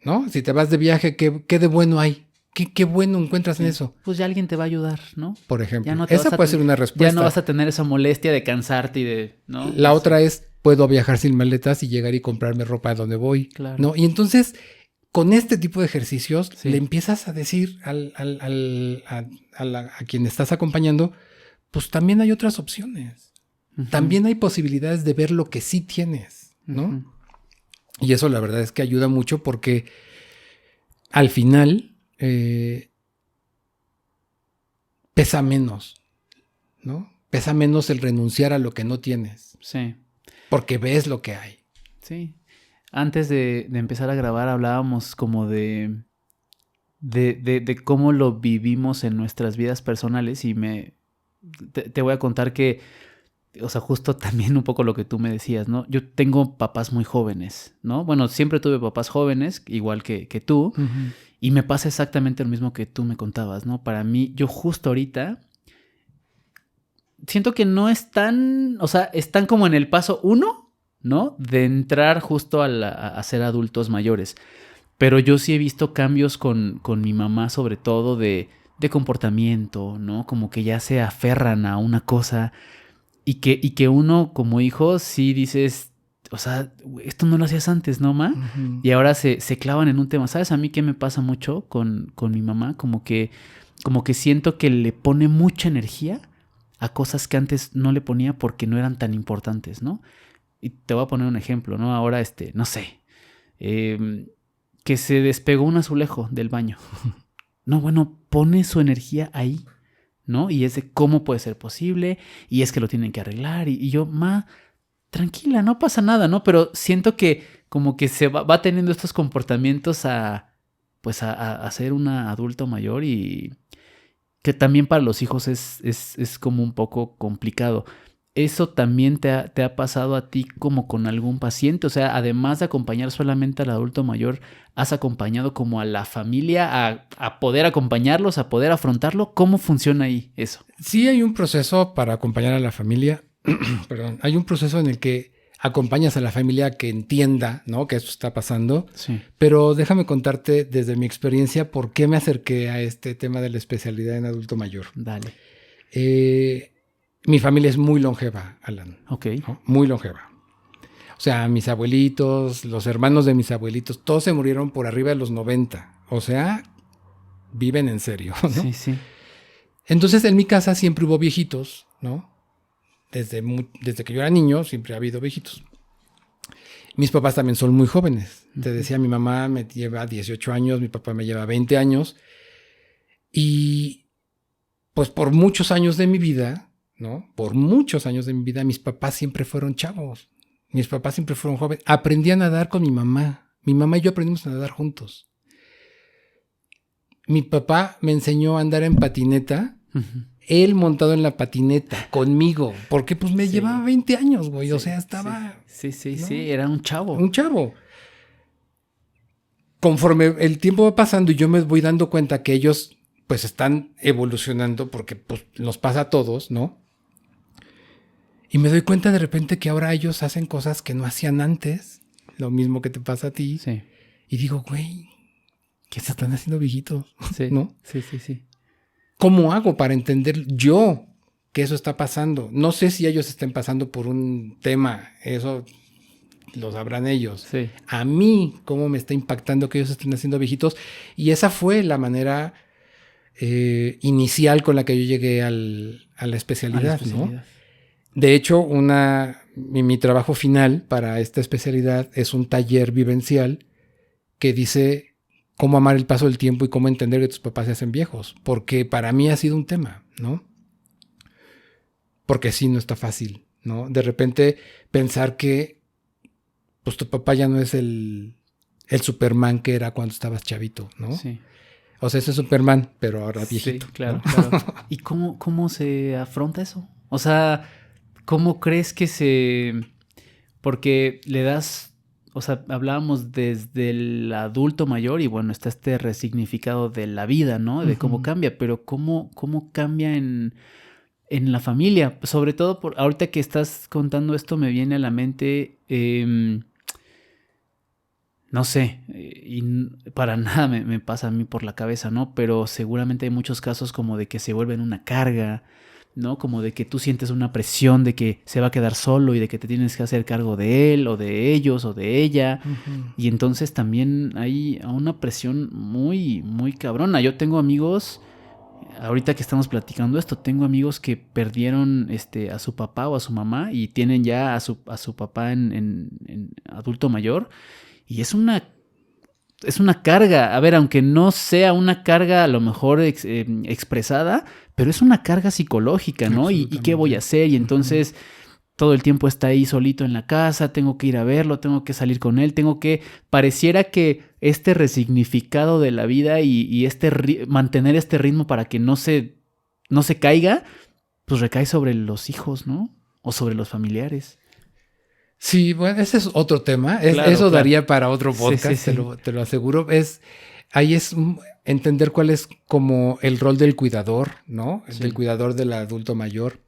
¿No? Si te vas de viaje, ¿qué de bueno hay? ¿Qué bueno encuentras, sí, en eso? Pues ya alguien te va a ayudar, ¿no? Por ejemplo, esa puede ser una respuesta. Ya no vas a tener esa molestia de cansarte y de, ¿no? La otra es, puedo viajar sin maletas y llegar y comprarme ropa a donde voy, claro, ¿no? Y entonces, con este tipo de ejercicios, sí, le empiezas a decir a quien estás acompañando, pues también hay otras opciones. Uh-huh. También hay posibilidades de ver lo que sí tienes, ¿no? Uh-huh. Y eso la verdad es que ayuda mucho porque al final pesa menos, ¿no? Pesa menos el renunciar a lo que no tienes. Sí. Porque ves lo que hay. Sí. Antes de empezar a grabar hablábamos como de cómo lo vivimos en nuestras vidas personales y te voy a contar que, o sea, justo también un poco lo que tú me decías, ¿no? Yo tengo papás muy jóvenes, ¿no? Bueno, siempre tuve papás jóvenes, igual que tú, uh-huh, y me pasa exactamente lo mismo que tú me contabas, ¿no? Para mí, yo justo ahorita siento que no están, o sea, están como en el paso 1, ¿no? De entrar justo a ser adultos mayores. Pero yo sí he visto cambios con mi mamá, sobre todo de comportamiento, ¿no? Como que ya se aferran a una cosa y que uno como hijo sí dices, o sea, esto no lo hacías antes, ¿no, ma? Uh-huh. Y ahora se clavan en un tema. ¿Sabes a mí qué me pasa mucho con mi mamá? Como que siento que le pone mucha energía a cosas que antes no le ponía porque no eran tan importantes, ¿no? Y te voy a poner un ejemplo, ¿no? Ahora, no sé, que se despegó un azulejo del baño. No, bueno, pone su energía ahí, ¿no? Y es de cómo puede ser posible, y es que lo tienen que arreglar, y yo, ma, tranquila, no pasa nada, ¿no? Pero siento que como que se va teniendo estos comportamientos a ser una adulto mayor, y que también para los hijos es como un poco complicado. ¿Eso también te ha pasado a ti como con algún paciente? O sea, además de acompañar solamente al adulto mayor, ¿has acompañado como a la familia a poder acompañarlos, a poder afrontarlo? ¿Cómo funciona ahí eso? Sí, hay un proceso para acompañar a la familia. Perdón. Hay un proceso en el que acompañas a la familia que entienda, ¿no?, que esto está pasando. Sí. Pero déjame contarte desde mi experiencia por qué me acerqué a este tema de la especialidad en adulto mayor. Dale. Mi familia es muy longeva, Alan. Ok. ¿No? Muy longeva. O sea, mis abuelitos, los hermanos de mis abuelitos, todos se murieron por arriba de los 90. O sea, viven en serio, ¿no? Sí, sí. Entonces, en mi casa siempre hubo viejitos, ¿no? Desde que yo era niño, siempre ha habido viejitos. Mis papás también son muy jóvenes. Te decía, mi mamá me lleva 18 años, mi papá me lleva 20 años. Y pues por muchos años de mi vida, ¿no? Por muchos años de mi vida, mis papás siempre fueron chavos. Mis papás siempre fueron jóvenes. Aprendí a nadar con mi mamá. Mi mamá y yo aprendimos a nadar juntos. Mi papá me enseñó a andar en patineta. Uh-huh. Él montado en la patineta conmigo. Porque pues me llevaba 20 años, güey. Sí, o sea, estaba... Sí, ¿no? Era un chavo. Un chavo. Conforme el tiempo va pasando y yo me voy dando cuenta que ellos pues están evolucionando, porque pues nos pasa a todos, ¿no? Y me doy cuenta de repente que ahora ellos hacen cosas que no hacían antes. Lo mismo que te pasa a ti. Sí. Y digo, güey, ¿qué se están haciendo viejitos? Sí. ¿No? Sí. ¿Cómo hago para entender yo que eso está pasando? No sé si ellos estén pasando por un tema, eso lo sabrán ellos. Sí. A mí, ¿cómo me está impactando que ellos estén haciendo viejitos? Y esa fue la manera inicial con la que yo llegué a la especialidad, ¿no? De hecho, mi trabajo final para esta especialidad es un taller vivencial que dice cómo amar el paso del tiempo y cómo entender que tus papás se hacen viejos. Porque para mí ha sido un tema, ¿no? Porque sí, no está fácil, ¿no? De repente pensar que pues tu papá ya no es el Superman que era cuando estabas chavito, ¿no? Sí. O sea, ese es Superman, pero ahora viejito. Sí, claro, ¿no? claro. ¿Y cómo se afronta eso? O sea, ¿cómo crees que se...? Porque le das... O sea, hablábamos desde el adulto mayor y bueno, está este resignificado de la vida, ¿no? De cómo cambia, pero ¿cómo cambia en la familia? Sobre todo, ahorita que estás contando esto me viene a la mente... no sé, y para nada me pasa a mí por la cabeza, ¿no? Pero seguramente hay muchos casos como de que se vuelven una carga, ¿no? Como de que tú sientes una presión de que se va a quedar solo y de que te tienes que hacer cargo de él o de ellos o de ella. Uh-huh. Y entonces también hay una presión muy, muy cabrona. Yo tengo amigos, ahorita que estamos platicando esto, tengo amigos que perdieron a su papá o a su mamá y tienen ya a su papá en adulto mayor. Y es una carga, a ver, aunque no sea una carga a lo mejor expresada, pero es una carga psicológica, ¿no? ¿Y qué voy a hacer? Y entonces todo el tiempo está ahí solito en la casa, tengo que ir a verlo, tengo que salir con él, pareciera que este resignificado de la vida y mantener este ritmo para que no se caiga, pues recae sobre los hijos, ¿no? O sobre los familiares. Sí, bueno, ese es otro tema. Eso daría para otro podcast, sí. Te lo aseguro. Ahí es entender cuál es como el rol del cuidador, ¿no? Sí. Del cuidador del adulto mayor.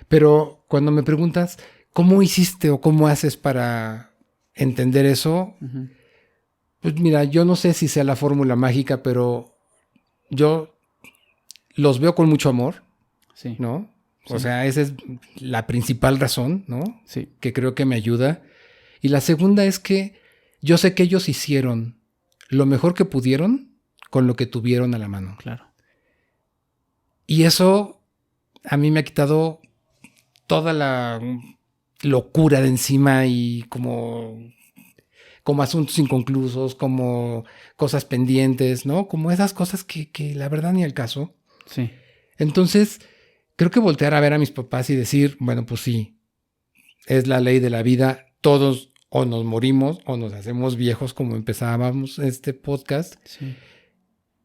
Pero cuando me preguntas, ¿cómo hiciste o cómo haces para entender eso? Uh-huh. Pues mira, yo no sé si sea la fórmula mágica, pero yo los veo con mucho amor, sí. ¿no? O sea, esa es la principal razón, ¿no? Sí. Que creo que me ayuda. Y la segunda es que yo sé que ellos hicieron lo mejor que pudieron con lo que tuvieron a la mano. Claro. Y eso a mí me ha quitado toda la locura de encima y como asuntos inconclusos, como cosas pendientes, ¿no? Como esas cosas que la verdad ni al caso. Sí. Entonces, creo que voltear a ver a mis papás y decir, bueno, pues sí, es la ley de la vida, todos o nos morimos o nos hacemos viejos como empezábamos este podcast, Sí.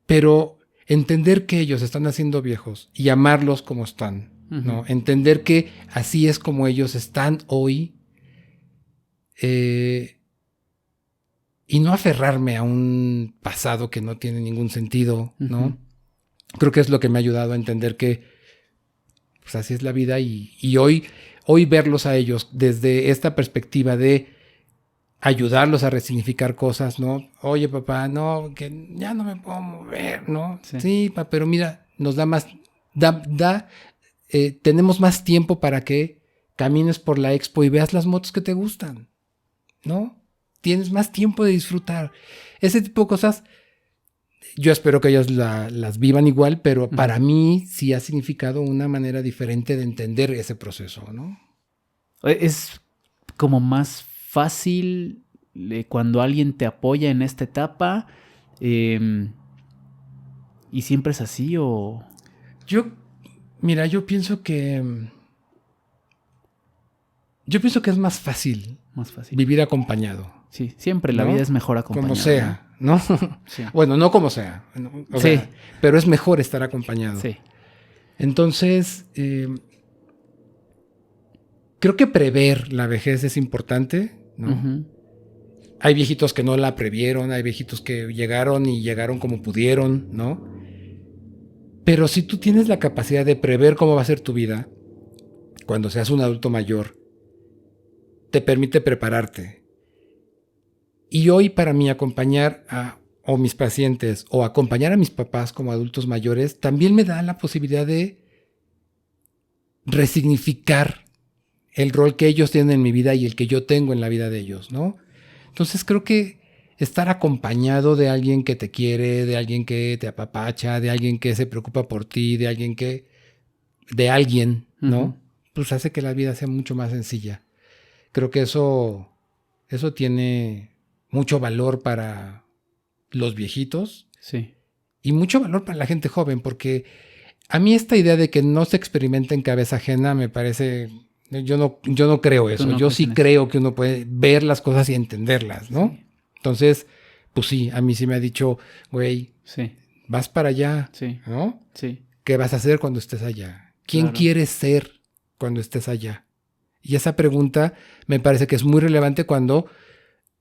pero entender que ellos están haciendo viejos y amarlos como están, ¿no? Entender que así es como ellos están hoy, y no aferrarme a un pasado que no tiene ningún sentido, ¿no? Creo que es lo que me ha ayudado a entender que pues así es la vida y hoy verlos a ellos desde esta perspectiva de ayudarlos a resignificar cosas, ¿no? Oye, papá, no, que ya no me puedo mover, ¿no? Sí, papá, pero mira, nos da más, tenemos más tiempo para que camines por la expo y veas las motos que te gustan, ¿no? Tienes más tiempo de disfrutar. Ese tipo de cosas, yo espero que ellos las vivan igual, pero para mí sí ha significado una manera diferente de entender ese proceso, ¿no? Es como más fácil cuando alguien te apoya en esta etapa, y siempre es así o... Yo pienso que es más fácil vivir acompañado. Sí, siempre la vida es mejor acompañada. Como sea, ¿no? Sí. Bueno, no como sea. O sea, pero es mejor estar acompañado. Sí. Entonces, creo que prever la vejez es importante, ¿no? Hay viejitos que no la previeron, hay viejitos que llegaron como pudieron, ¿no? Pero si tú tienes la capacidad de prever cómo va a ser tu vida, cuando seas un adulto mayor, te permite prepararte. Y hoy para mí acompañar a mis pacientes o acompañar a mis papás como adultos mayores también me da la posibilidad de resignificar el rol que ellos tienen en mi vida y el que yo tengo en la vida de ellos, ¿no? Entonces creo que estar acompañado de alguien que te quiere, de alguien que te apapacha, de alguien que se preocupa por ti, de alguien, ¿no? Pues hace que la vida sea mucho más sencilla. Creo que eso tiene mucho valor para los viejitos. Sí. Y mucho valor para la gente joven, porque a mí esta idea de que no se experimenta en cabeza ajena me parece... Yo no creo eso. Yo sí creo que uno puede ver las cosas y entenderlas, ¿no? Sí. Entonces, pues sí, a mí sí me ha dicho, güey, vas para allá, ¿no? Sí. ¿Qué vas a hacer cuando estés allá? ¿Quién quieres ser cuando estés allá? Y esa pregunta me parece que es muy relevante cuando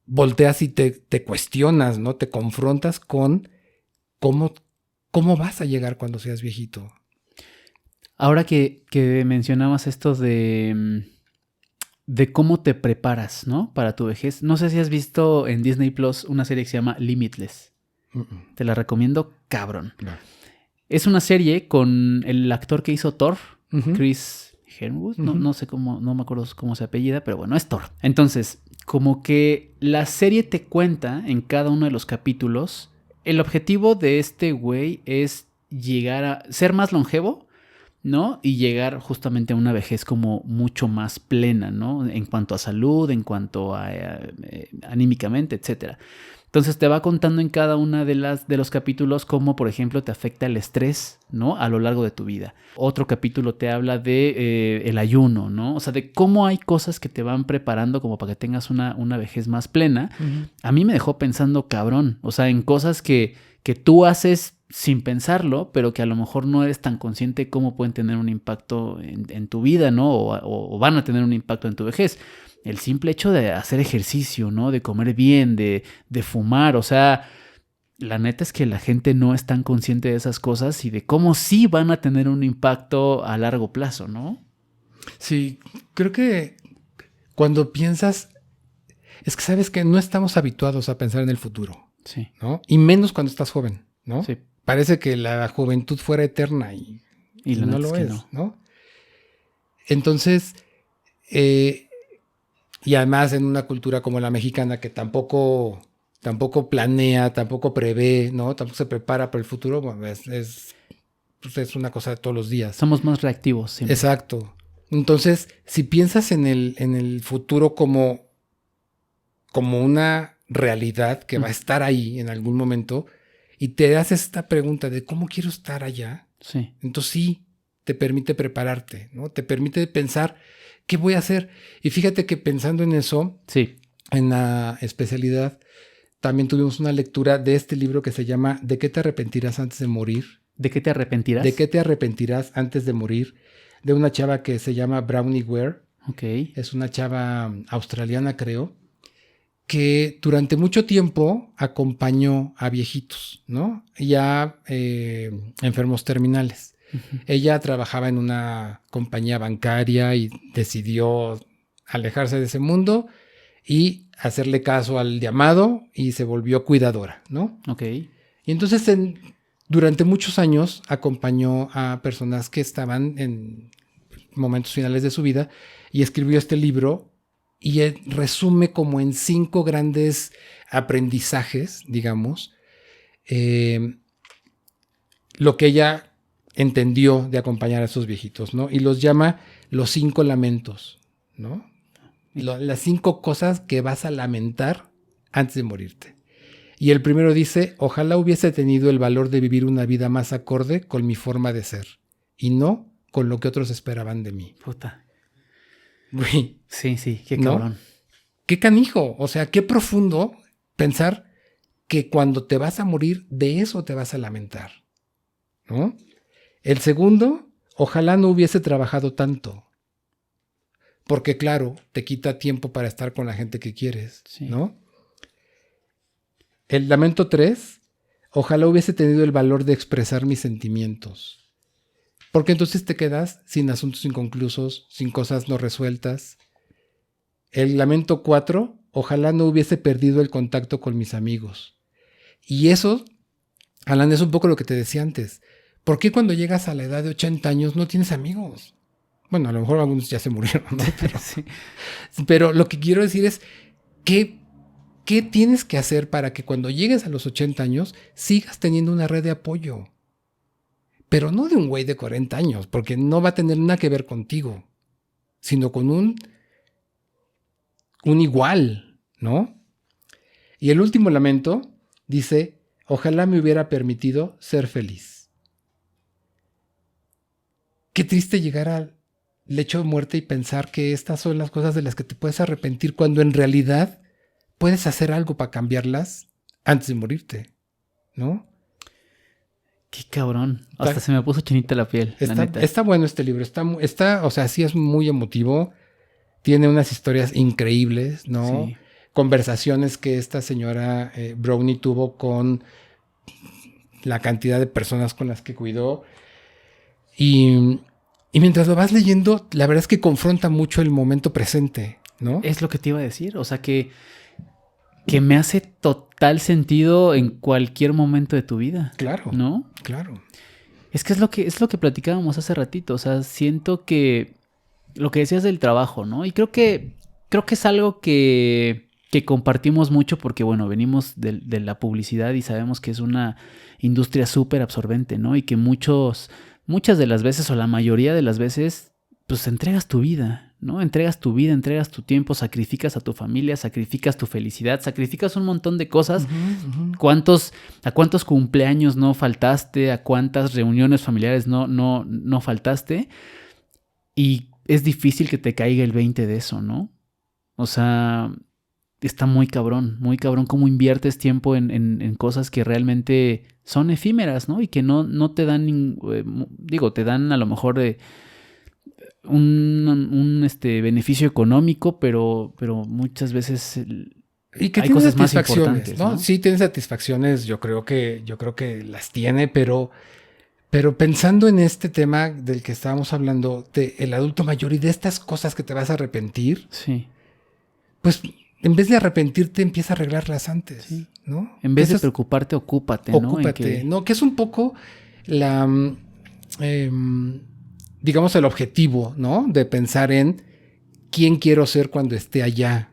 volteas y te cuestionas, ¿no? Te confrontas con cómo vas a llegar cuando seas viejito. Ahora que mencionabas esto de cómo te preparas, ¿no? Para tu vejez. No sé si has visto en Disney Plus una serie que se llama Limitless. Te la recomiendo, cabrón. No. Es una serie con el actor que hizo Thor, Chris Hemsworth. No sé cómo, no me acuerdo cómo se apellida, pero bueno, es Thor. Entonces, como que la serie te cuenta en cada uno de los capítulos, el objetivo de este güey es llegar a ser más longevo, ¿no? Y llegar justamente a una vejez como mucho más plena, ¿no? En cuanto a salud, en cuanto a anímicamente, etcétera. Entonces te va contando en cada una de los capítulos cómo, por ejemplo, te afecta el estrés, ¿no? A lo largo de tu vida. Otro capítulo te habla de el ayuno, ¿no? O sea, de cómo hay cosas que te van preparando como para que tengas una vejez más plena. A mí me dejó pensando cabrón, o sea, en cosas que tú haces sin pensarlo, pero que a lo mejor no eres tan consciente de cómo pueden tener un impacto en tu vida, ¿no? O van a tener un impacto en tu vejez. El simple hecho de hacer ejercicio, ¿no? De comer bien, de fumar, o sea, la neta es que la gente no es tan consciente de esas cosas y de cómo sí van a tener un impacto a largo plazo, ¿no? Sí, creo que cuando piensas, es que sabes que no estamos habituados a pensar en el futuro, sí, ¿no? Y menos cuando estás joven, ¿no? Sí. Parece que la juventud fuera eterna y no lo es, ¿no? Entonces, y además en una cultura como la mexicana que tampoco planea, tampoco prevé, ¿no? Tampoco se prepara para el futuro, bueno, es una cosa de todos los días. Somos más reactivos siempre. Exacto. Entonces, si piensas en el futuro como una realidad que va a estar ahí en algún momento y te haces esta pregunta de ¿cómo quiero estar allá? Sí. Entonces sí, te permite prepararte, ¿no? Te permite pensar ¿qué voy a hacer? Y fíjate que pensando en eso, sí, en la especialidad, también tuvimos una lectura de este libro que se llama ¿De qué te arrepentirás antes de morir? ¿De qué te arrepentirás? ¿De qué te arrepentirás antes de morir? De una chava que se llama Bronnie Ware. Okay. Es una chava australiana, creo, que durante mucho tiempo acompañó a viejitos, ¿no? Y a enfermos terminales. Uh-huh. Ella trabajaba en una compañía bancaria y decidió alejarse de ese mundo y hacerle caso al llamado y se volvió cuidadora, ¿no? Ok. Y entonces durante muchos años acompañó a personas que estaban en momentos finales de su vida y escribió este libro y resume como en 5 grandes aprendizajes, digamos, lo que ella entendió de acompañar a esos viejitos, ¿no? Y los llama los 5 lamentos, ¿no? Las 5 cosas que vas a lamentar antes de morirte. Y el primero dice, ojalá hubiese tenido el valor de vivir una vida más acorde con mi forma de ser y no con lo que otros esperaban de mí. Puta. Güey. Sí, qué cabrón. ¿No? Qué canijo, o sea, qué profundo pensar que cuando te vas a morir, de eso te vas a lamentar, ¿no? El segundo, ojalá no hubiese trabajado tanto. Porque claro, te quita tiempo para estar con la gente que quieres, sí. ¿No? El lamento 3, ojalá hubiese tenido el valor de expresar mis sentimientos. Porque entonces te quedas sin asuntos inconclusos, sin cosas no resueltas. El lamento 4, ojalá no hubiese perdido el contacto con mis amigos. Y eso, Alan, es un poco lo que te decía antes. ¿Por qué cuando llegas a la edad de 80 años no tienes amigos? Bueno, a lo mejor algunos ya se murieron, ¿no? Pero, sí. Pero lo que quiero decir es que ¿qué tienes que hacer para que cuando llegues a los 80 años sigas teniendo una red de apoyo? Pero no de un güey de 40 años, porque no va a tener nada que ver contigo, sino con un igual, ¿no? Y el último lamento dice, ojalá me hubiera permitido ser feliz. Qué triste llegar al lecho de muerte y pensar que estas son las cosas de las que te puedes arrepentir cuando en realidad puedes hacer algo para cambiarlas antes de morirte, ¿no? Qué cabrón. Hasta se me puso chinita la piel. Está bueno este libro. Está, o sea, sí es muy emotivo. Tiene unas historias increíbles, ¿no? Sí. Conversaciones que esta señora Bronnie tuvo con la cantidad de personas con las que cuidó. Y mientras lo vas leyendo, la verdad es que confronta mucho el momento presente, ¿no? Es lo que te iba a decir. O sea, que me hace total sentido en cualquier momento de tu vida. Claro. ¿No? Claro. Es que es lo que platicábamos hace ratito. O sea, siento que lo que decías del trabajo, ¿no? Y creo que es algo que compartimos mucho porque, bueno, venimos de la publicidad y sabemos que es una industria súper absorbente, ¿no? Y que muchas de las veces o la mayoría de las veces, pues entregas tu vida, ¿no? Entregas tu vida, entregas tu tiempo, sacrificas a tu familia, sacrificas tu felicidad, sacrificas un montón de cosas. Uh-huh. ¿A cuántos cumpleaños no faltaste? ¿A cuántas reuniones familiares no faltaste? Y es difícil que te caiga el 20 de eso, ¿no? O sea, está muy cabrón cómo inviertes tiempo en cosas que realmente son efímeras, ¿no? Y que no te dan, te dan a lo mejor un beneficio económico, pero muchas veces y que hay cosas más importantes, ¿no? Sí, tiene satisfacciones, yo creo que las tiene, pero pensando en este tema del que estábamos hablando, del adulto mayor y de estas cosas que te vas a arrepentir, sí. Pues en vez de arrepentirte, empieza a arreglarlas antes, sí. ¿no? En vez de preocuparte, ocúpate, ¿no? Ocúpate, ¿no? Que es un poco digamos, el objetivo, ¿no? De pensar en quién quiero ser cuando esté allá,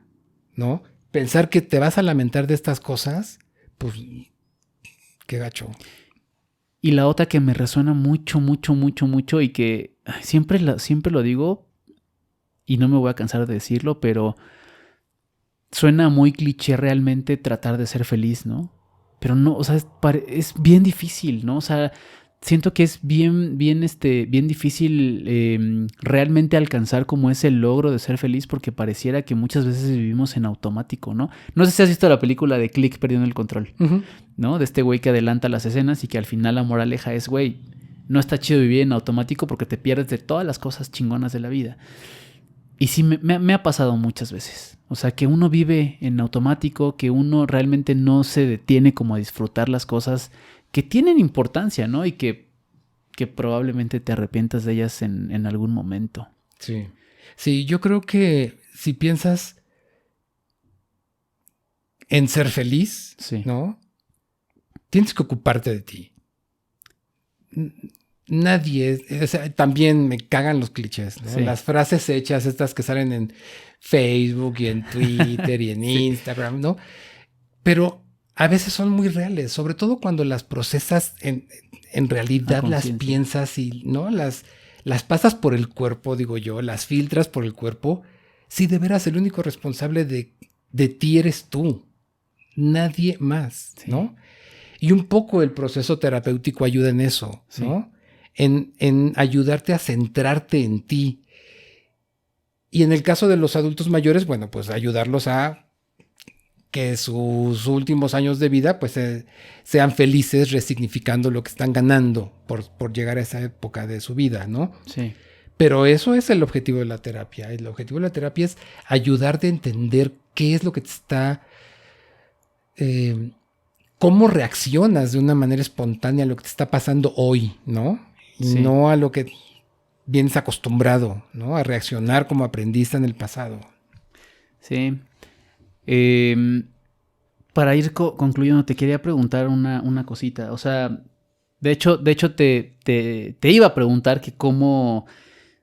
¿no? Pensar que te vas a lamentar de estas cosas, pues, qué gacho. Y la otra que me resuena mucho, mucho, mucho, mucho y que siempre lo digo y no me voy a cansar de decirlo, pero suena muy cliché realmente tratar de ser feliz, ¿no? Pero no, o sea, es bien difícil, ¿no? O sea, siento que es bien difícil realmente alcanzar como ese logro de ser feliz porque pareciera que muchas veces vivimos en automático, ¿no? No sé si has visto la película de Click perdiendo el control, ¿no? De este güey que adelanta las escenas y que al final la moraleja es, güey, no está chido vivir en automático porque te pierdes de todas las cosas chingonas de la vida. Y sí, me ha pasado muchas veces. O sea, que uno vive en automático, que uno realmente no se detiene como a disfrutar las cosas que tienen importancia, ¿no? Y que probablemente te arrepientas de ellas en algún momento. Sí. Sí, yo creo que si piensas en ser feliz, sí. ¿no? Tienes que ocuparte de ti. Nadie, o sea, también me cagan los clichés, ¿no? Sí. Las frases hechas, estas que salen en Facebook y en Twitter y en Instagram, ¿no? Pero a veces son muy reales, sobre todo cuando las procesas en realidad, las piensas y, ¿no? Las pasas por el cuerpo, digo yo, las filtras por el cuerpo. Si de veras el único responsable de ti eres tú, nadie más, ¿no? Y un poco el proceso terapéutico ayuda en eso, ¿no? En ayudarte a centrarte en ti. Y en el caso de los adultos mayores, bueno, pues ayudarlos a que sus últimos años de vida pues sean felices resignificando lo que están ganando por llegar a esa época de su vida, ¿no? Sí. Pero eso es el objetivo de la terapia. El objetivo de la terapia es ayudarte a entender qué es lo que te está... cómo reaccionas de una manera espontánea a lo que te está pasando hoy, ¿no? Sí. No a lo que vienes acostumbrado, ¿no? A reaccionar como aprendiste en el pasado. Sí. Para ir concluyendo, te quería preguntar una cosita. O sea, de hecho te iba a preguntar que cómo,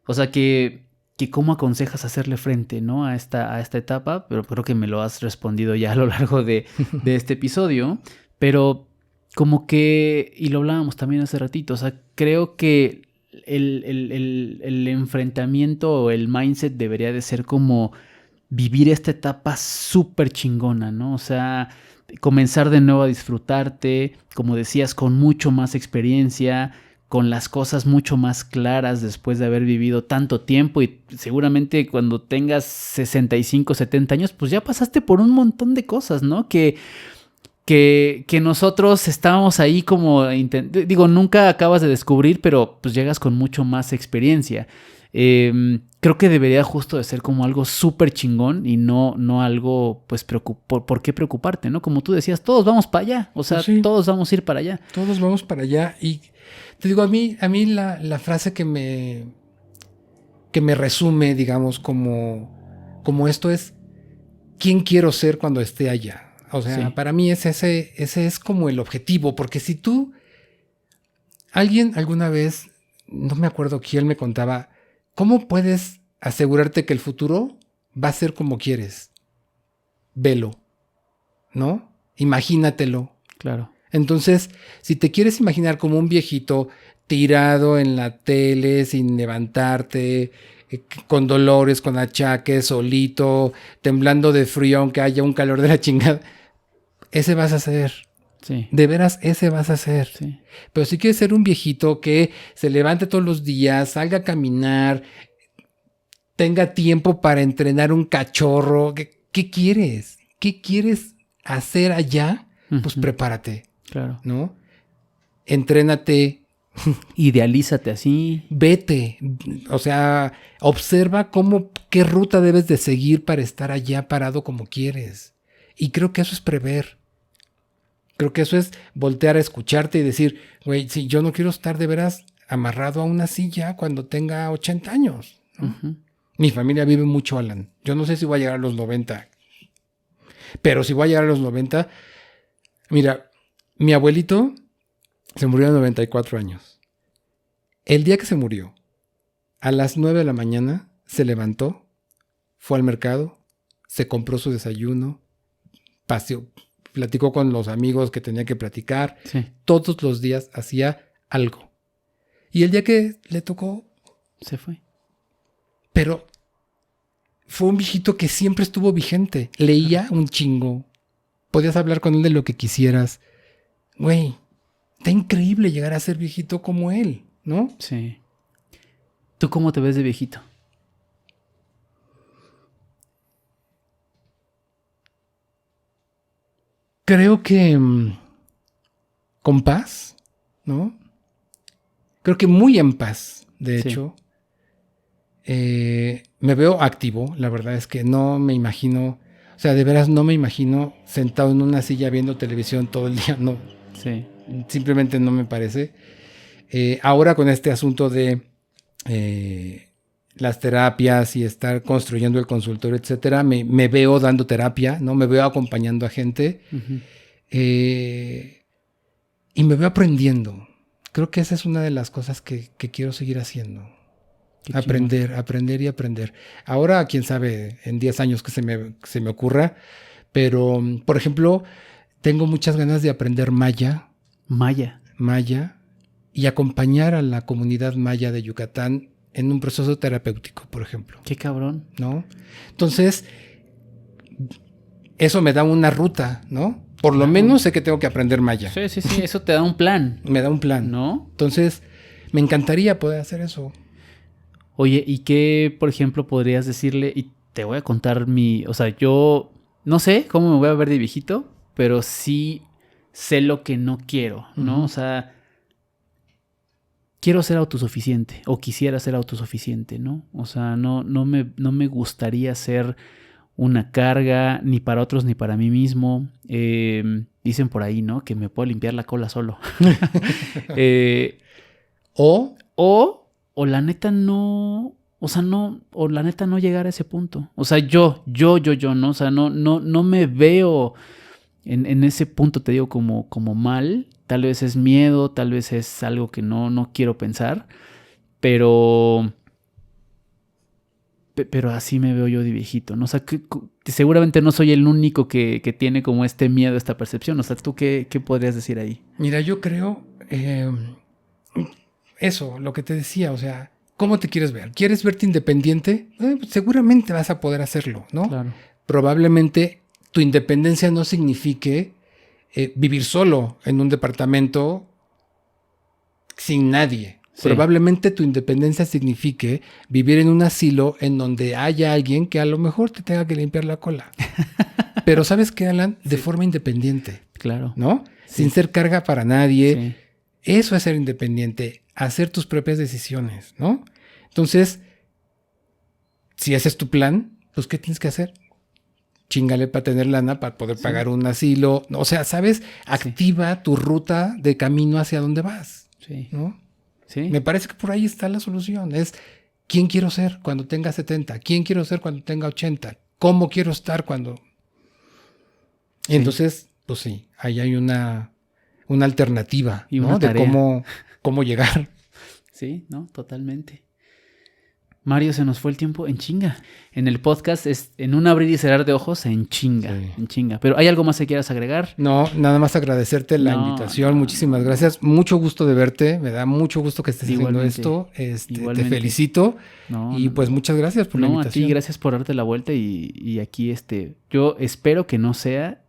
o sea, que cómo aconsejas hacerle frente, ¿no? a esta etapa, pero creo que me lo has respondido ya a lo largo de este episodio. Pero como que, y lo hablábamos también hace ratito, o sea, creo que el enfrentamiento o el mindset debería de ser como vivir esta etapa súper chingona, ¿no? O sea, comenzar de nuevo a disfrutarte, como decías, con mucho más experiencia, con las cosas mucho más claras después de haber vivido tanto tiempo y seguramente cuando tengas 65, 70 años, pues ya pasaste por un montón de cosas, ¿no? Que nosotros estábamos ahí como, digo, nunca acabas de descubrir, pero pues llegas con mucho más experiencia. Creo que debería justo de ser como algo súper chingón y no algo, pues, ¿por qué preocuparte, no? Como tú decías, todos vamos para allá, o sea, sí, todos vamos a ir para allá. Todos vamos para allá y te digo, a mí la frase que me resume, digamos, como esto es, ¿quién quiero ser cuando esté allá? O sea, sí, para mí ese es como el objetivo, porque si tú, alguien alguna vez, no me acuerdo quién me contaba, ¿cómo puedes asegurarte que el futuro va a ser como quieres? Velo, ¿no? Imagínatelo. Claro. Entonces, si te quieres imaginar como un viejito tirado en la tele sin levantarte, con dolores, con achaques, solito, temblando de frío aunque haya un calor de la chingada, ese vas a ser. Sí. De veras, ese vas a ser. Sí. Pero si quieres ser un viejito que se levante todos los días, salga a caminar, tenga tiempo para entrenar un cachorro, ¿qué quieres? ¿Qué quieres hacer allá? Pues prepárate. Claro. ¿No? Entrénate. Idealízate así. Vete. O sea, observa qué ruta debes de seguir para estar allá parado como quieres. Y creo que eso es prever. Creo que eso es voltear a escucharte y decir, güey, si yo no quiero estar de veras amarrado a una silla cuando tenga 80 años. ¿No? Mi familia vive mucho, Alan. Yo no sé si voy a llegar a los 90. Pero si voy a llegar a los 90, mira, mi abuelito se murió a 94 años. El día que se murió, A las 9 de la mañana se levantó, fue al mercado, se compró su desayuno, paseó, platicó con los amigos que tenía que platicar. Sí. Todos los días hacía algo. Y el día que le tocó... se fue. Pero fue un viejito que siempre estuvo vigente. Leía un chingo. Podías hablar con él de lo que quisieras. Güey, está increíble llegar a ser viejito como él, ¿no? Sí. ¿Tú cómo te ves de viejito? Creo que con paz, ¿no? Creo que muy en paz, de hecho. Me veo activo, la verdad es que no me imagino, o sea, de veras no me imagino sentado en una silla viendo televisión todo el día, no. Sí. Simplemente no me parece. Ahora con este asunto de las terapias y estar construyendo el consultorio, etcétera, me veo dando terapia, ¿no? Me veo acompañando a gente. Uh-huh. Y me veo aprendiendo. Creo que esa es una de las cosas que quiero seguir haciendo. Qué aprender y aprender. Ahora, quién sabe, en 10 años que se me ocurra. Pero, por ejemplo, tengo muchas ganas de aprender maya. Maya. Y acompañar a la comunidad maya de Yucatán en un proceso terapéutico, por ejemplo. Qué cabrón. ¿No? Entonces, eso me da una ruta, ¿no? Por lo menos sé que tengo que aprender maya. Sí, eso te da un plan. Me da un plan. ¿No? Entonces, me encantaría poder hacer eso. Oye, ¿y qué, por ejemplo, podrías decirle? Y te voy a contar o sea, yo no sé cómo me voy a ver de viejito, pero sí sé lo que no quiero, ¿no? Uh-huh. O sea, quiero ser autosuficiente o quisiera ser autosuficiente, ¿no? O sea, no me gustaría ser una carga ni para otros ni para mí mismo. Dicen por ahí, ¿no? Que me puedo limpiar la cola solo. O la neta no, o sea, no, o la neta no llegar a ese punto. O sea, yo, ¿no? O sea, no me veo en ese punto, te digo, como mal. Tal vez es miedo, tal vez es algo que no quiero pensar, pero así me veo yo de viejito, ¿no? O sea, que seguramente no soy el único que tiene como este miedo, esta percepción. O sea, ¿tú qué podrías decir ahí? Mira, yo creo... eso, lo que te decía, o sea, ¿cómo te quieres ver? ¿Quieres verte independiente? Pues seguramente vas a poder hacerlo, ¿no? Claro. Probablemente tu independencia no signifique vivir solo en un departamento sin nadie. Sí. Probablemente tu independencia signifique vivir en un asilo en donde haya alguien que a lo mejor te tenga que limpiar la cola. Pero ¿sabes qué, Alan? De forma independiente. Claro. ¿No? Sí. Sin ser carga para nadie. Sí. Eso es ser independiente, hacer tus propias decisiones, ¿no? Entonces, si ese es tu plan, pues ¿qué tienes que hacer? Chíngale para tener lana, para poder pagar un asilo. O sea, ¿sabes? Activa tu ruta de camino hacia donde vas, ¿no? Sí. Me parece que por ahí está la solución. Es ¿quién quiero ser cuando tenga 70? ¿Quién quiero ser cuando tenga 80? ¿Cómo quiero estar cuando...? Sí. Entonces, pues sí, ahí hay una alternativa, y ¿no? De cómo llegar. Sí, ¿no? Totalmente. Mario, se nos fue el tiempo en chinga. En el podcast es en un abrir y cerrar de ojos en chinga, en chinga. Pero ¿hay algo más que quieras agregar? No, nada más agradecerte la invitación. Muchísimas gracias. Mucho gusto de verte. Me da mucho gusto que estés haciendo esto. Te felicito. Y pues muchas gracias por la invitación. A ti, gracias por darte la vuelta y aquí yo espero que no sea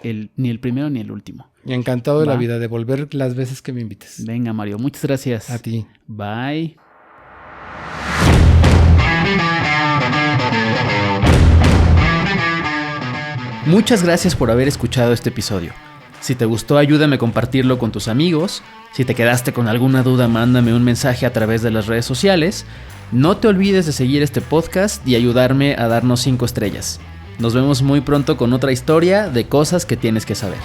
ni el primero ni el último. Encantado de la vida, de volver las veces que me invites. Venga, Mario, muchas gracias. A ti. Bye. Muchas gracias por haber escuchado este episodio. Si te gustó, ayúdame a compartirlo con tus amigos. Si te quedaste con alguna duda, mándame un mensaje a través de las redes sociales. No te olvides de seguir este podcast y ayudarme a darnos 5 estrellas. Nos vemos muy pronto con otra historia de cosas que tienes que saber.